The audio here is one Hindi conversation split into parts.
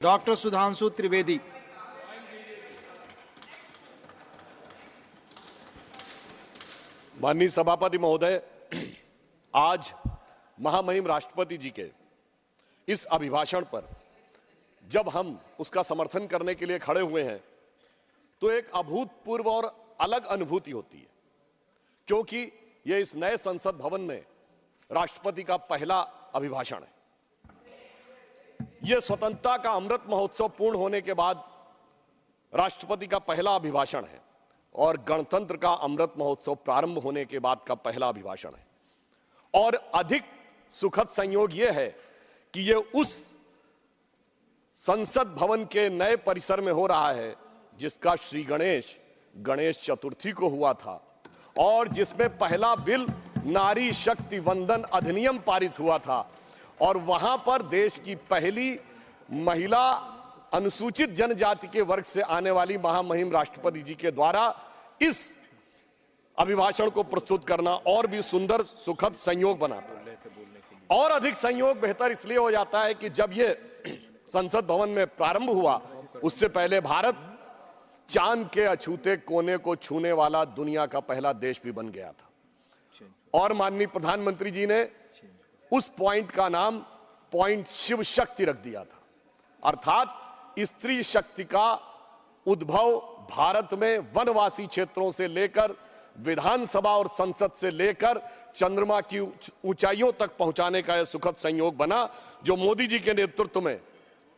डॉक्टर सुधांशु त्रिवेदी। माननीय सभापति महोदय, आज महामहिम राष्ट्रपति जी के इस अभिभाषण पर जब हम उसका समर्थन करने के लिए खड़े हुए हैं तो एक अभूतपूर्व और अलग अनुभूति होती है, क्योंकि यह इस नए संसद भवन में राष्ट्रपति का पहला अभिभाषण है। यह स्वतंत्रता का अमृत महोत्सव पूर्ण होने के बाद राष्ट्रपति का पहला अभिभाषण है और गणतंत्र का अमृत महोत्सव प्रारंभ होने के बाद का पहला अभिभाषण है। और अधिक सुखद संयोग यह है कि यह उस संसद भवन के नए परिसर में हो रहा है जिसका श्री गणेश चतुर्थी को हुआ था और जिसमें पहला बिल नारी शक्ति वंदन अधिनियम पारित हुआ था और वहां पर देश की पहली महिला अनुसूचित जनजाति के वर्ग से आने वाली महामहिम राष्ट्रपति जी के द्वारा इस अभिभाषण को प्रस्तुत करना और भी सुंदर सुखद संयोग बनाता है। और अधिक संयोग बेहतर इसलिए हो जाता है कि जब यह संसद भवन में प्रारंभ हुआ उससे पहले भारत चांद के अछूते कोने को छूने वाला दुनिया का पहला देश भी बन गया था। और माननीय प्रधानमंत्री जी ने उस पॉइंट का नाम पॉइंट शिव शक्ति रख दिया था, अर्थात स्त्री शक्ति का उद्भव भारत में वनवासी क्षेत्रों से लेकर विधानसभा और संसद से लेकर चंद्रमा की ऊंचाइयों तक पहुंचाने का यह सुखद संयोग बना, जो मोदी जी के नेतृत्व में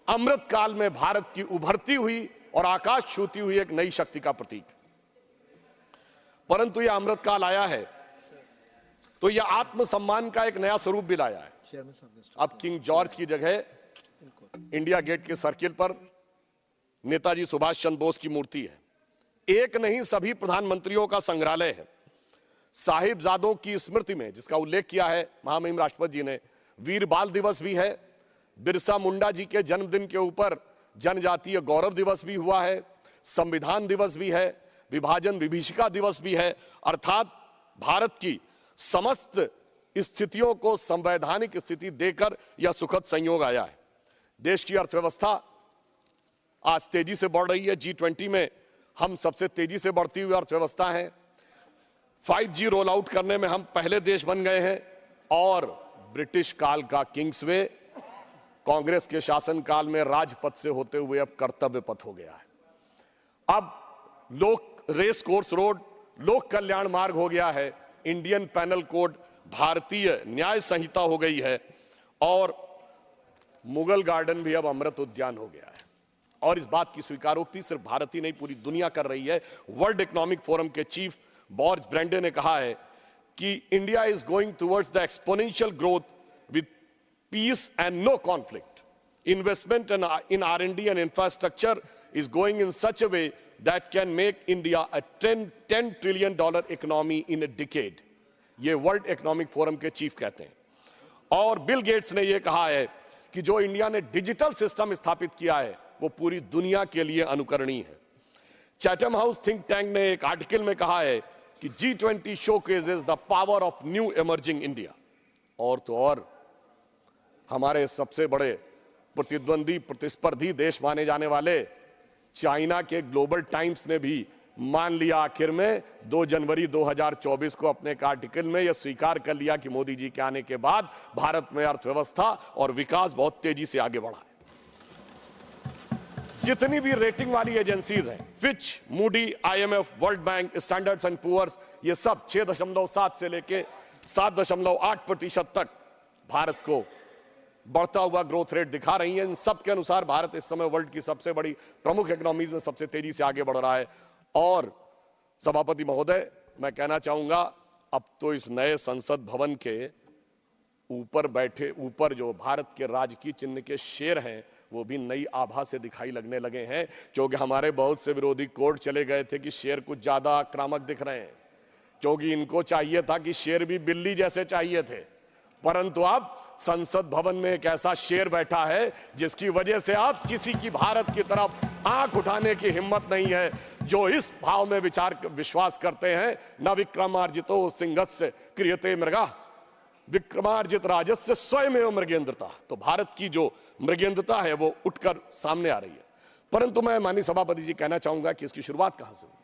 अमृत काल में भारत की उभरती हुई और आकाश छूती हुई एक नई शक्ति का प्रतीक। परंतु यह अमृत काल आया है तो यह आत्मसम्मान का एक नया स्वरूप भी लाया है। अब किंग जॉर्ज की जगह इंडिया गेट के सर्किल पर नेताजी सुभाष चंद्र बोस की मूर्ति है। एक नहीं, सभी प्रधानमंत्रियों का संग्रहालय है। साहिबजादों की स्मृति में, जिसका उल्लेख किया है महामहिम राष्ट्रपति जी ने, वीर बाल दिवस भी है। बिरसा मुंडा जी के जन्मदिन के ऊपर जनजातीय गौरव दिवस भी हुआ है, संविधान दिवस भी है, विभाजन विभीषिका दिवस भी है। अर्थात भारत की समस्त स्थितियों को संवैधानिक स्थिति देकर यह सुखद संयोग आया है। देश की अर्थव्यवस्था आज तेजी से बढ़ रही है। G20 में हम सबसे तेजी से बढ़ती हुई अर्थव्यवस्था है। 5G रोल आउट करने में हम पहले देश बन गए हैं और ब्रिटिश काल का किंग्सवे कांग्रेस के शासनकाल में राजपथ से होते हुए अब कर्तव्य पथ हो गया है। अब लोक रेस कोर्स रोड लोक कल्याण मार्ग हो गया है। इंडियन पैनल कोड भारतीय न्याय संहिता हो गई है और मुगल गार्डन भी अब अमृत उद्यान हो गया है। और इस बात की स्वीकारोक्ति सिर्फ भारत ही नहीं, पूरी दुनिया कर रही है। वर्ल्ड इकोनॉमिक फोरम के चीफ बॉर्ज ब्रेंडे ने कहा है कि India is going towards the exponential growth with peace and no conflict. Investment in R&D and infrastructure is going in such a way that can make India a $10 trillion economy in a decade. ये वर्ल्ड इकोनॉमिक फोरम के चीफ कहते हैं। और बिल गेट्स ने यह कहा है कि जो इंडिया ने डिजिटल सिस्टम स्थापित किया है वो पूरी दुनिया के लिए अनुकरणीय है। चैथम हाउस थिंक टैंक ने एक आर्टिकल में कहा है कि G20 showcases the power of new emerging India। और तो और हमारे सबसे बड़े प्रतिद्वंदी प्रतिस्पर्धी देश माने जाने वाले चाइना के ग्लोबल टाइम्स ने भी मान लिया आखिर में 2 जनवरी 2024 को अपने एक आर्टिकल में यह स्वीकार कर लिया कि मोदी जी के आने के बाद भारत में अर्थव्यवस्था और विकास बहुत तेजी से आगे बढ़ा है। जितनी भी रेटिंग वाली एजेंसीज हैं, Fitch, Moody, IMF, world bank, Standards and Poor's, ये सब 6.7 से लेके 7.8% तक भारत को बढ़ता हुआ ग्रोथ रेट दिखा रही है। इन सब के अनुसार भारत इस समय वर्ल्ड की सबसे बड़ी प्रमुख इकोनॉमीज में सबसे तेजी से आगे बढ़ रहा है। और सभापति महोदय, मैं कहना चाहूंगा, अब तो इस नए संसद भवन के ऊपर जो भारत के राजकीय चिन्ह के शेर हैं वो भी नई आभा से दिखाई लगने लगे हैं, क्योंकि हमारे बहुत से विरोधी कोर्ट चले गए थे कि शेर कुछ ज्यादा आक्रामक दिख रहे हैं, क्योंकि इनको चाहिए था कि शेर भी बिल्ली जैसे चाहिए थे। परंतु अब संसद भवन में एक ऐसा शेर बैठा है जिसकी वजह से अब किसी की भारत की तरफ आंख उठाने की हिम्मत नहीं है। जो इस भाव में विश्वास करते हैं, न विक्रमार्जितो सिंहस्य क्रियते मृगा, विक्रमार्जित राजस्य स्वयमेव मृगेंद्रता। तो भारत की जो मृगेंद्रता है वो उठकर सामने आ रही है। परंतु मैं माननीय सभापति जी कहना चाहूंगा कि इसकी शुरुआत कहां से हुई।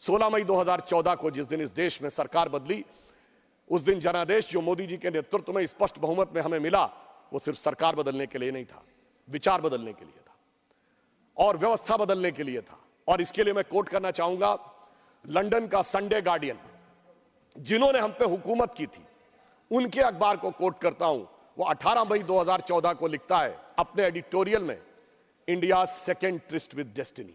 16 मई 2014 को जिस दिन इस देश में सरकार बदली, उस दिन जनादेश जो मोदी जी के नेतृत्व में स्पष्ट बहुमत में हमें मिला, वो सिर्फ सरकार बदलने के लिए नहीं था, विचार बदलने के लिए था और व्यवस्था बदलने के लिए था। और इसके लिए मैं कोट करना चाहूंगा लंदन का संडे गार्डियन, जिन्होंने हम पे हुकूमत की थी, उनके अखबार को कोट करता हूं। वो 18 मई 2014 को लिखता है अपने एडिटोरियल में, India second tourist with destiny.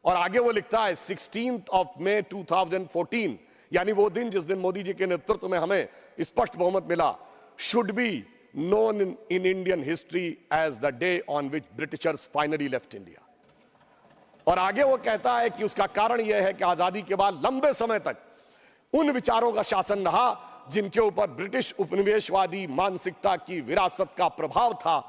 और आगे वो लिखता है 16 मई 2014, यानी वो दिन जिस दिन मोदी जी के नेतृत्व में हमें स्पष्ट बहुमत मिला, should be known in Indian history as the day on which Britishers finally left India. और आगे वो कहता है कि उसका कारण यह है कि आजादी के बाद लंबे समय तक उन विचारों का शासन रहा जिनके ऊपर ब्रिटिश उपनिवेशवादी मानसिकता की विरासत का प्रभाव था,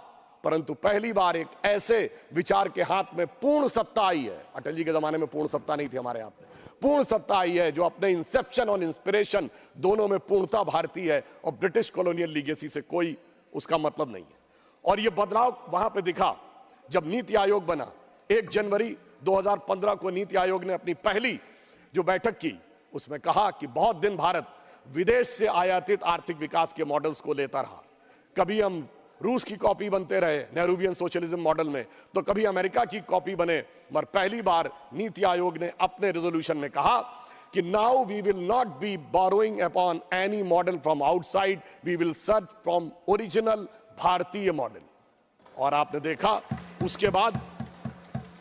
परंतु पहली बार एक ऐसे विचार के हाथ में पूर्ण सत्ता आई है। अटल जी के जमाने में पूर्ण सत्ता नहीं थी, हमारे हाथ में पूर्ण सत्ता आई है, जो अपने इंसेप्शन और इंस्पिरेशन दोनों में पूर्णता भारतीय है और ब्रिटिश कॉलोनियल लीगेसी से कोई उसका मतलब नहीं है। और यह बदलाव वहां पे दिखा जब नीति आयोग बना। 1 जनवरी 2015 को नीति आयोग ने अपनी पहली जो बैठक की, उसमें कहा कि बहुत दिन भारत विदेश से आयातित आर्थिक विकास के मॉडल्स को लेता रहा। कभी हम रूस की कॉपी बनते रहे नेहरूवियन सोशलिज्म मॉडल में, तो कभी अमेरिका की कॉपी बने, मगर पहली बार नीति आयोग ने अपने रेजोल्यूशन में कहा कि now we will not be borrowing upon any model from outside, we will search from original भारतीय मॉडल। और आपने देखा उसके बाद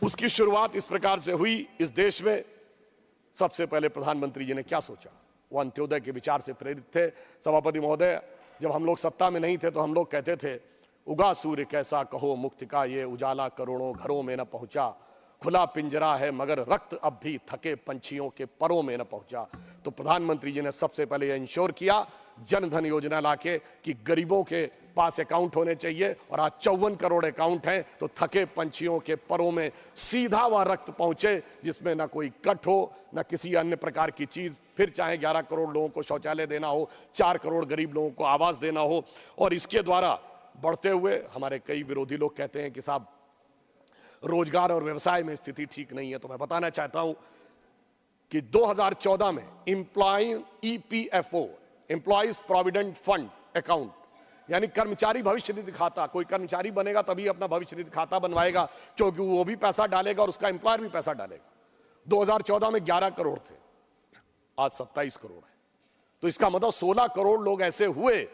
उसकी शुरुआत इस प्रकार से हुई इस देश में। सबसे पहले प्रधानमंत्री जी ने क्या सोचा, वो अंत्योदय के विचार से प्रेरित थे। सभापति महोदय, जब हम लोग सत्ता में नहीं थे तो हम लोग कहते थे, उगा सूर्य कैसा कहो मुक्ति का ये उजाला करोड़ों घरों में न पहुंचा, खुला पिंजरा है मगर रक्त अब भी थके पंछियों के परों में न पहुंचा। तो प्रधानमंत्री जी ने सबसे पहले यह इंश्योर किया जन धन योजना लाके कि गरीबों के पास अकाउंट होने चाहिए, और आज 54 करोड़ अकाउंट हैं, तो थके पंछियों के परों में सीधा वह रक्त पहुंचे जिसमें ना कोई कट हो ना किसी अन्य प्रकार की चीज। फिर चाहे 11 करोड़ लोगों को शौचालय देना हो, 4 करोड़ गरीब लोगों को आवास देना हो। और इसके द्वारा बढ़ते हुए हमारे कई विरोधी लोग कहते हैं कि साहब रोजगार और व्यवसाय में स्थिति ठीक नहीं है, तो मैं बताना चाहता हूं कि 2014 में EPFO employees provident fund account, यानी कर्मचारी भविष्य निधि खाता, कोई कर्मचारी बनेगा तभी अपना भविष्य निधि खाता बनवाएगा, क्योंकि वो भी पैसा डालेगा और उसका एम्प्लॉयर भी पैसा डालेगा। 2014 में 11 करोड़ थे, आज 27 करोड़ है। तो इसका मतलब 16 करोड़ लोग ऐसे हुए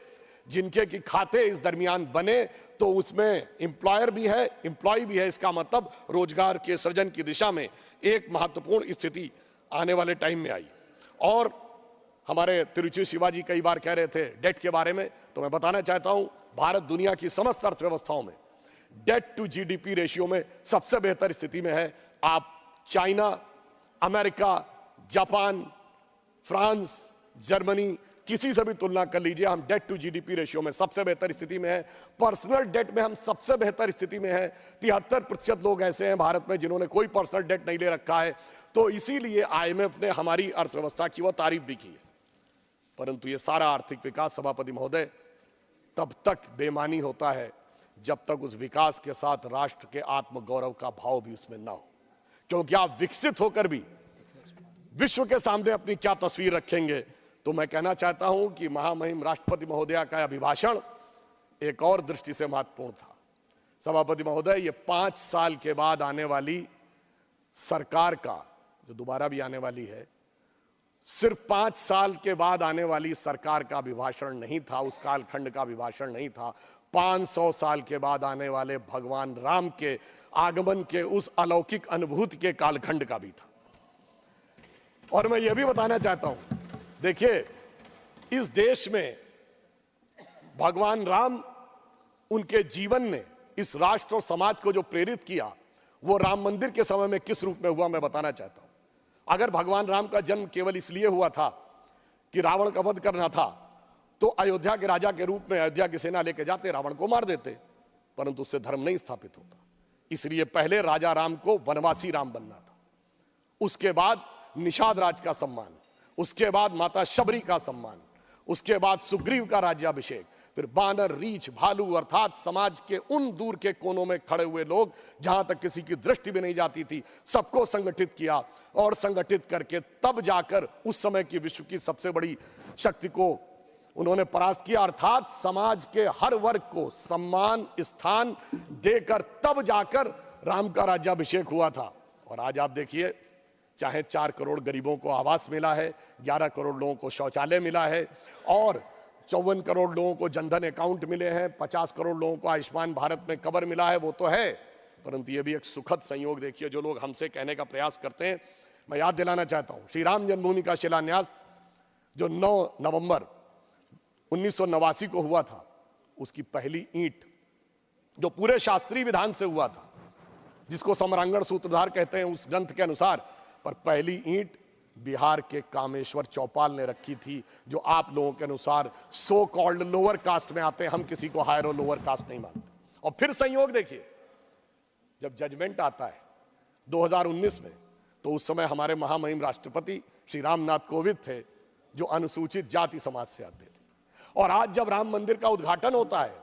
जिनके की खाते इस दरमियान बने, तो उसमें एम्प्लॉयर भी है एम्प्लॉय भी है। इसका मतलब रोजगार के सृजन की दिशा में एक महत्वपूर्ण स्थिति आने वाले टाइम में आई। और हमारे तिरुचि शिवाजी कई बार कह रहे थे डेट के बारे में, तो मैं बताना चाहता हूं भारत दुनिया की समस्त अर्थव्यवस्थाओं में डेट टू जीडीपी रेशियो में सबसे बेहतर स्थिति में है। आप China, America, Japan, France, Germany किसी से भी तुलना कर लीजिए, हम डेट टू जीडीपी रेशियो में सबसे बेहतर स्थिति में है। पर्सनल डेट में हम सबसे बेहतर स्थिति में है। 73% लोग ऐसे हैं भारत में जिन्होंने कोई पर्सनल डेट नहीं ले रखा है। तो इसीलिए IMF ने हमारी अर्थव्यवस्था की वह तारीफ भी की है। परंतु ये सारा आर्थिक विकास सभापति महोदय तब तक बेमानी होता है जब तक उस विकास के साथ राष्ट्र के आत्मगौरव का भाव भी उसमें ना हो। क्योंकि आप विकसित होकर भी विश्व के सामने अपनी क्या तस्वीर रखेंगे। तो मैं कहना चाहता हूं कि महामहिम राष्ट्रपति महोदया का अभिभाषण एक और दृष्टि से महत्वपूर्ण था। सभापति महोदय, ये 5 साल के बाद आने वाली सरकार का, जो दोबारा भी आने वाली है, सिर्फ 5 साल के बाद आने वाली सरकार का अभिभाषण नहीं था, उस कालखंड का अभिभाषण नहीं था। 500 साल के बाद आने वाले भगवान राम के आगमन के उस अलौकिक अनुभूति के कालखंड का भी था। और मैं यह भी बताना चाहता हूं, देखिए इस देश में भगवान राम, उनके जीवन ने इस राष्ट्र और समाज को जो प्रेरित किया, वो राम मंदिर के समय में किस रूप में हुआ मैं बताना चाहता हूं। अगर भगवान राम का जन्म केवल इसलिए हुआ था कि रावण का वध करना था, तो अयोध्या के राजा के रूप में अयोध्या की सेना लेकर जाते, रावण को मार देते, परंतु उससे धर्म नहीं स्थापित होता। इसलिए पहले राजा राम को वनवासी राम बनना था, उसके बाद निषाद राज का सम्मान, उसके बाद माता शबरी का सम्मान, उसके बाद सुग्रीव का राज्याभिषेक, फिर बानर, रीछ, भालू अर्थात समाज के उन दूर के कोनों में खड़े हुए लोग जहां तक किसी की दृष्टि भी नहीं जाती थी, सबको संगठित किया और संगठित करके तब जाकर उस समय की विश्व की सबसे बड़ी शक्ति को उन्होंने परास्त किया। अर्थात समाज के हर वर्ग को सम्मान स्थान देकर तब जाकर राम का राज्याभिषेक हुआ था। और आज आप देखिए, चाहे 4 करोड़ गरीबों को आवास मिला है, 11 करोड़ लोगों को शौचालय मिला है और 54 करोड़ लोगों को जनधन अकाउंट मिले हैं, 50 करोड़ लोगों को आयुष्मान भारत में कवर मिला है, वो तो है, परंतु ये भी एक सुखद संयोग देखिए जो लोग हमसे कहने का प्रयास करते हैं। मैं याद दिलाना चाहता हूं, श्री राम जन्मभूमि का शिलान्यास जो 9 नवंबर 1989 को हुआ था, उसकी पहली ईंट जो पूरे शास्त्रीय विधान से हुआ था, जिसको सम्रांगण सूत्रधार कहते हैं उस ग्रंथ के अनुसार, पर पहली ईंट बिहार के कामेश्वर चौपाल ने रखी थी, जो आप लोगों के अनुसार सो कॉल्ड लोअर कास्ट में आते हैं। हम किसी को हायर और लोअर कास्ट नहीं मानते। और फिर संयोग देखिए, जब जजमेंट आता है 2019 में, तो उस समय हमारे महामहिम राष्ट्रपति श्री रामनाथ कोविंद थे, जो अनुसूचित जाति समाज से आते थे। और आज जब राम मंदिर का उद्घाटन होता है,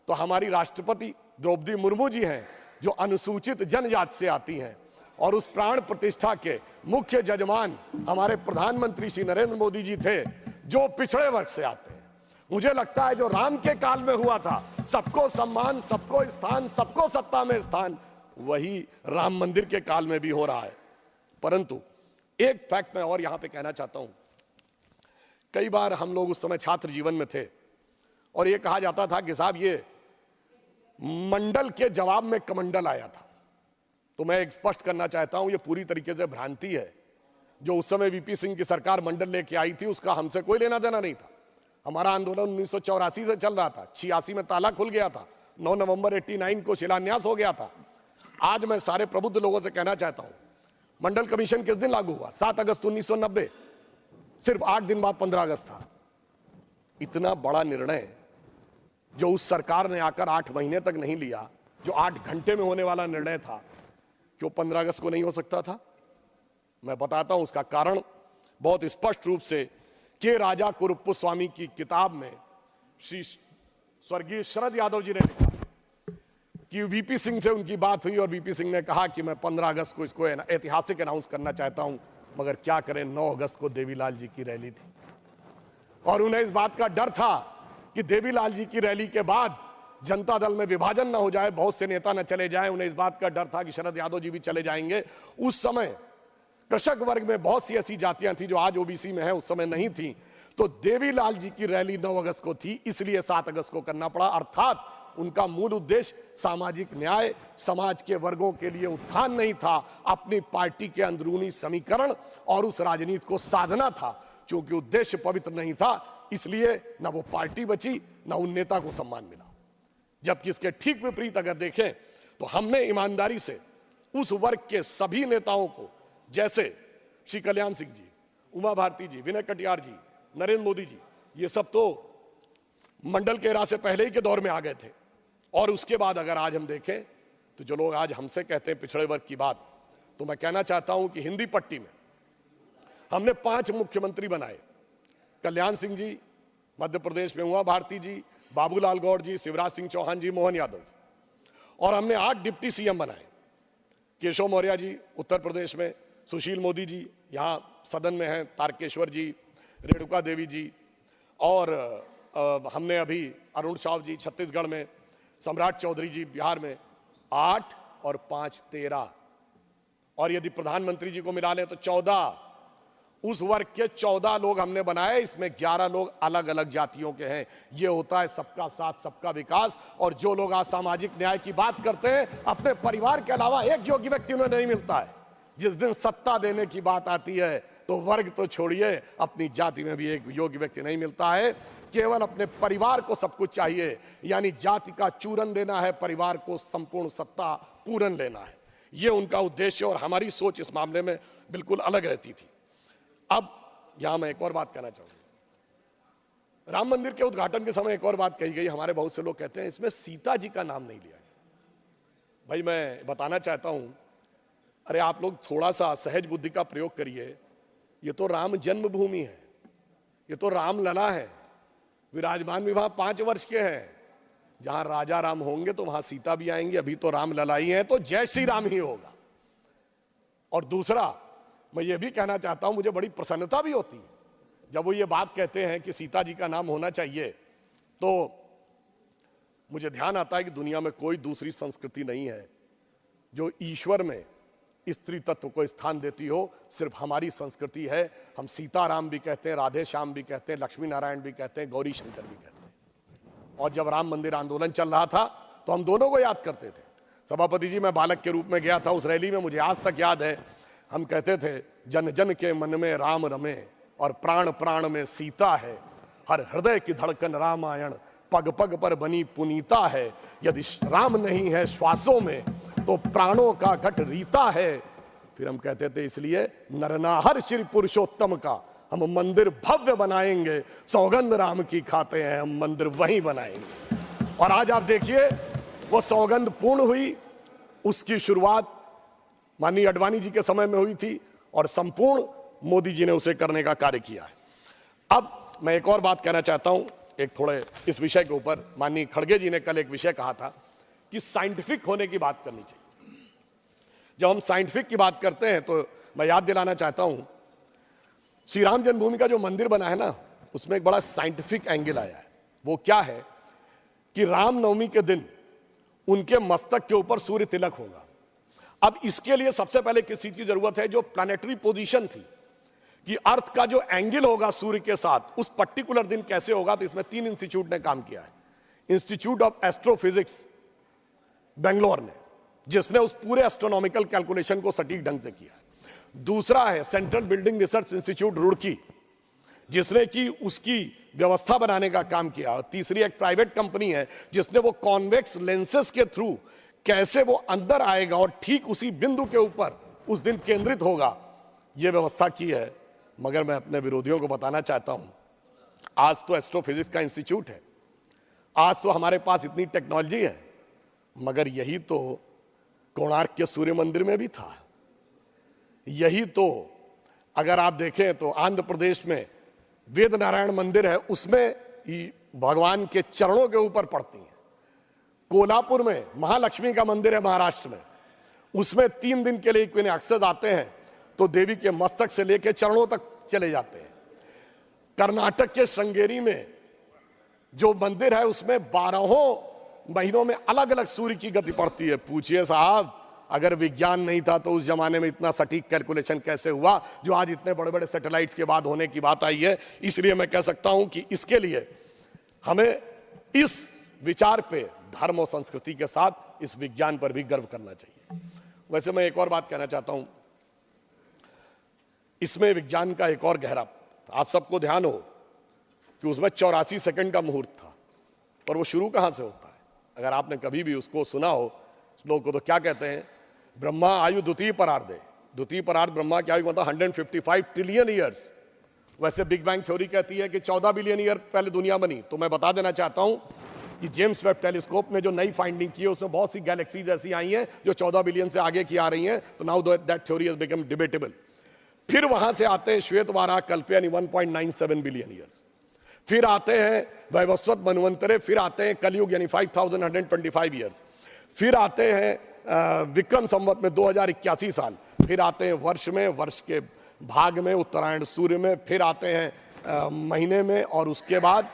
तो हमारी राष्ट्रपति द्रौपदी मुर्मू जी हैं, जो अनुसूचित जनजाति से आती हैं। और उस प्राण प्रतिष्ठा के मुख्य जजमान हमारे प्रधानमंत्री श्री नरेंद्र मोदी जी थे, जो पिछड़े वर्ग से आते हैं। मुझे लगता है जो राम के काल में हुआ था, सबको सम्मान, सबको स्थान, सबको सत्ता में स्थान, वही राम मंदिर के काल में भी हो रहा है। परंतु एक फैक्ट मैं और यहां पे कहना चाहता हूं, कई बार हम लोग उस समय छात्र जीवन में थे और ये कहा जाता था कि साहब ये मंडल के जवाब में कमंडल आया था। तो मैं एक स्पष्ट करना चाहता हूं, ये पूरी तरीके से भ्रांति है। जो उस समय वीपी सिंह की सरकार मंडल लेके आई थी, उसका हमसे कोई लेना देना नहीं था। हमारा आंदोलन 1984 से चल रहा था, 86 में ताला खुल गया था, 9 नवंबर 89 को शिलान्यास हो गया था। आज मैं सारे प्रबुद्ध लोगों से कहना चाहता हूं, मंडल कमीशन किस दिन लागू हुआ? 7 अगस्त 1990, सिर्फ 8 दिन बाद 15 अगस्त था। इतना बड़ा निर्णय जो उस सरकार ने आकर 8 महीने तक नहीं लिया, जो 8 घंटे में होने वाला निर्णय था, क्यों 15 अगस्त को नहीं हो सकता था? मैं बताता हूं उसका कारण बहुत स्पष्ट रूप से। के राजा कुरुप्पु स्वामी की किताब में श्री स्वर्गीय शरद यादव जी ने लिखा कि वीपी सिंह से उनकी बात हुई और वीपी सिंह ने कहा कि मैं 15 अगस्त को इसको ऐतिहासिक अनाउंस करना चाहता हूं, मगर क्या करें, 9 अगस्त को देवीलाल जी की रैली थी और उन्हें इस बात का डर था कि देवीलाल जी की रैली के बाद जनता दल में विभाजन न हो जाए, बहुत से नेता न चले जाएं। उन्हें इस बात का डर था कि शरद यादव जी भी चले जाएंगे। उस समय कृषक वर्ग में बहुत सी ऐसी जातियां थी जो आज ओबीसी में हैं, उस समय नहीं थी। तो देवीलाल जी की रैली 9 अगस्त को थी, इसलिए 7 अगस्त को करना पड़ा। अर्थात उनका मूल उद्देश्य सामाजिक न्याय, समाज के वर्गों के लिए उत्थान नहीं था, अपनी पार्टी के अंदरूनी समीकरण और उस राजनीति को साधना था। चूंकि उद्देश्य पवित्र नहीं था, इसलिए न वो पार्टी बची, न उन नेता को सम्मान मिला। जबकि इसके ठीक विपरीत अगर देखें तो हमने ईमानदारी से उस वर्ग के सभी नेताओं को, जैसे श्री कल्याण सिंह जी, उमा भारती जी, विनय कटियार जी, नरेंद्र मोदी जी, ये सब तो मंडल के राज से पहले ही के दौर में आ गए थे। और उसके बाद अगर आज हम देखें तो जो लोग आज हमसे कहते हैं पिछड़े वर्ग की बात, तो मैं कहना चाहता हूं कि हिंदी पट्टी में हमने 5 मुख्यमंत्री बनाए। कल्याण सिंह जी मध्य प्रदेश में, उमा भारती जी, बाबूलाल गौड़ जी, शिवराज सिंह चौहान जी, मोहन यादव जी। और हमने 8 डिप्टी सीएम बनाए। केशव मौर्य जी उत्तर प्रदेश में, सुशील मोदी जी यहाँ सदन में हैं, तारकेश्वर जी, रेणुका देवी जी, और हमने अभी अरुण साव जी छत्तीसगढ़ में, सम्राट चौधरी जी बिहार में। 8 और 5 13, और यदि प्रधानमंत्री जी को मिला लें तो 14। उस वर्ग के 14 लोग हमने बनाए, इसमें 11 लोग अलग अलग जातियों के हैं। यह होता है सबका साथ सबका विकास। और जो लोग आज सामाजिक न्याय की बात करते हैं, अपने परिवार के अलावा एक योग्य व्यक्ति उन्हें नहीं मिलता है। जिस दिन सत्ता देने की बात आती है तो वर्ग तो छोड़िए, अपनी जाति में भी एक योग्य व्यक्ति नहीं मिलता है। केवल अपने परिवार को सब कुछ चाहिए, यानी जाति का चूरन देना है, परिवार को संपूर्ण सत्ता पूरन लेना है। यह उनका उद्देश्य, और हमारी सोच इस मामले में बिल्कुल अलग रहती थी। अब यहां मैं एक और बात कहना चाहूंगा। राम मंदिर के उद्घाटन के समय एक और बात कही गई। हमारे बहुत से लोग कहते हैं इसमें सीता जी का नाम नहीं लिया गया। भाई मैं बताना चाहता हूं, अरे आप लोग थोड़ा सा सहज बुद्धि का प्रयोग करिए। ये तो राम जन्मभूमि है, ये तो रामलला है। विराजमान भी वहां 5 वर्ष के हैं। जहां राजा राम होंगे तो वहां सीता भी आएंगी। अभी तो राम ललाई हैं, तो जय श्री राम ही होगा। और दूसरा, मैं ये भी कहना चाहता हूं, मुझे बड़ी प्रसन्नता भी होती है जब वो ये बात कहते हैं कि सीता जी का नाम होना चाहिए, तो मुझे ध्यान आता है कि दुनिया में कोई दूसरी संस्कृति नहीं है जो ईश्वर में स्त्री तत्व को स्थान देती हो, सिर्फ हमारी संस्कृति है। हम सीताराम भी कहते हैं, राधे श्याम भी कहते हैं, लक्ष्मी नारायण भी कहते हैं, गौरी शंकर भी कहते हैं। और जब राम मंदिर आंदोलन चल रहा था तो हम दोनों को याद करते थे। सभापति जी, मैं बालक के रूप में गया था उस रैली में, मुझे आज तक याद है, हम कहते थे, जन जन के मन में राम रमे और प्राण प्राण में सीता है, हर हृदय की धड़कन रामायण, पग पग पर बनी पुनीता है, यदि राम नहीं है श्वासों में तो प्राणों का घट रीता है। फिर हम कहते थे, इसलिए नरनाहर श्री पुरुषोत्तम का हम मंदिर भव्य बनाएंगे, सौगंध राम की खाते हैं हम मंदिर वहीं बनाएंगे। और आज आप देखिए वो सौगंध पूर्ण हुई। उसकी शुरुआत माननीय अडवाणी जी के समय में हुई थी और संपूर्ण मोदी जी ने उसे करने का कार्य किया है। अब मैं एक और बात कहना चाहता हूं, एक थोड़े इस विषय के ऊपर। माननीय खड़गे जी ने कल एक विषय कहा था कि साइंटिफिक होने की बात करनी चाहिए। जब हम साइंटिफिक की बात करते हैं तो मैं याद दिलाना चाहता हूं, श्री राम जन्मभूमि का जो मंदिर बना है ना, उसमें एक बड़ा साइंटिफिक एंगल आया है। वो क्या है कि रामनवमी के दिन उनके मस्तक के ऊपर सूर्य तिलक होगा। अब इसके लिए सबसे पहले किस चीज की जरूरत है, जो प्लैनेटरी पोजीशन थी कि अर्थ का जो एंगल होगा सूर्य के साथ उस पर्टिकुलर दिन कैसे होगा, तो इसमें 3 इंस्टीट्यूट ने काम किया है। इंस्टीट्यूट ऑफ एस्ट्रोफिजिक्स बेंगलोर ने, जिसने उस पूरे एस्ट्रोनॉमिकल कैलकुलेशन को सटीक ढंग से किया है। दूसरा है central building research institute Roorkee, जिसने कि उसकी व्यवस्था बनाने का काम किया। और तीसरी एक प्राइवेट कंपनी है जिसने वो कॉन्वेक्स लेंसेस के थ्रू कैसे वो अंदर आएगा और ठीक उसी बिंदु के ऊपर उस दिन केंद्रित होगा, ये व्यवस्था की है। मगर मैं अपने विरोधियों को बताना चाहता हूं, आज तो एस्ट्रोफिजिक्स का इंस्टीट्यूट है, आज तो हमारे पास इतनी टेक्नोलॉजी है, मगर यही तो कोणार्क के सूर्य मंदिर में भी था। यही तो अगर आप देखें तो आंध्र प्रदेश में वेद नारायण मंदिर है, उसमें भगवान के चरणों के ऊपर पड़ती हैं। कोल्हापुर में महालक्ष्मी का मंदिर है महाराष्ट्र में, उसमें 3 दिन के लिए इक्विनॉक्सेस आते हैं तो देवी के मस्तक से लेकर चरणों तक चले जाते हैं। कर्नाटक के श्रृंगेरी में जो मंदिर है उसमें 12 महीनों में अलग अलग सूर्य की गति पड़ती है। पूछिए साहब, अगर विज्ञान नहीं था तो उस जमाने में इतना सटीक कैलकुलेशन कैसे हुआ जो आज इतने बड़े बड़े सैटेलाइट्स के बाद होने की बात आई है। इसलिए मैं कह सकता हूं कि इसके लिए हमें इस विचार पे धर्म और संस्कृति के साथ इस विज्ञान पर भी गर्व करना चाहिए। वैसे मैं एक और बात कहना चाहता हूं, इसमें विज्ञान का एक और गहरा, आप सबको ध्यान हो कि उसमें 84 सेकंड का मुहूर्त था, पर वो शुरू कहां से होता है? अगर आपने कभी भी उसको सुना हो, लोग को तो क्या कहते हैं, ब्रह्मा आयु द्वितीय परार्धे, द्वितीय परार्ध ब्रह्मा की आयु मतलब 155 ट्रिलियन ईयर्स। वैसे बिग बैंग थ्योरी कहती है कि 14 बिलियन ईयर पहले दुनिया बनी। तो मैं बता देना चाहता हूं कि जेम्स वेब टेलीस्कोप ने जो नई फाइंडिंग की है उसमें बहुत सी गैलेक्सीज ऐसी आई हैं जो 14 बिलियन से आगे की आ रही हैं। तो now that theory has become debatable. फिर वहां से आते हैं श्वेत वाराह कल्पयानी 1.97 बिलियन ईयर्स, फिर आते हैं वैवस्वत मनवंतरे, फिर आते हैं कलयुग यानी 5125 ईयर्स, फिर आते हैं विक्रम संवत में 2081 साल, फिर आते हैं वर्ष में, वर्ष के भाग में, उत्तरायण सूर्य में, फिर आते हैं महीने में, और उसके बाद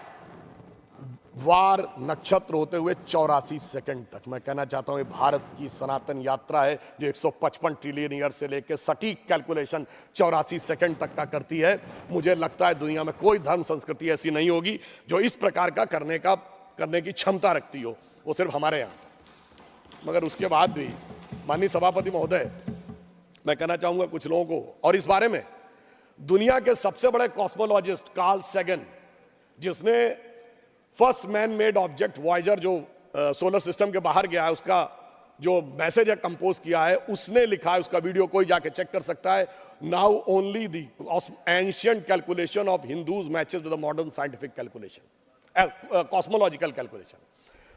वार नक्षत्र होते हुए 84 सेकंड तक। मैं कहना चाहता हूं ये भारत की सनातन यात्रा है जो 155 ट्रिलियन ईयर से लेकर सटीक कैलकुलेशन 84 सेकंड तक का करती है। मुझे लगता है दुनिया में कोई धर्म संस्कृति ऐसी नहीं होगी जो इस प्रकार का करने की क्षमता रखती हो, वो सिर्फ हमारे यहाँ। मगर उसके बाद भी माननीय सभापति महोदय, मैं कहना चाहूंगा कुछ लोगों को, और इस बारे में दुनिया के सबसे बड़े कॉस्मोलॉजिस्ट कार्ल सैगन, जिसने first man made object Voyager जो सोलर सिस्टम के बाहर गया है उसका जो मैसेज है कंपोज किया है, उसने लिखा है, उसका वीडियो कोई जाके चेक कर सकता है, now only the ancient calculation of Hindus matches with the modern scientific calculation, cosmological calculation.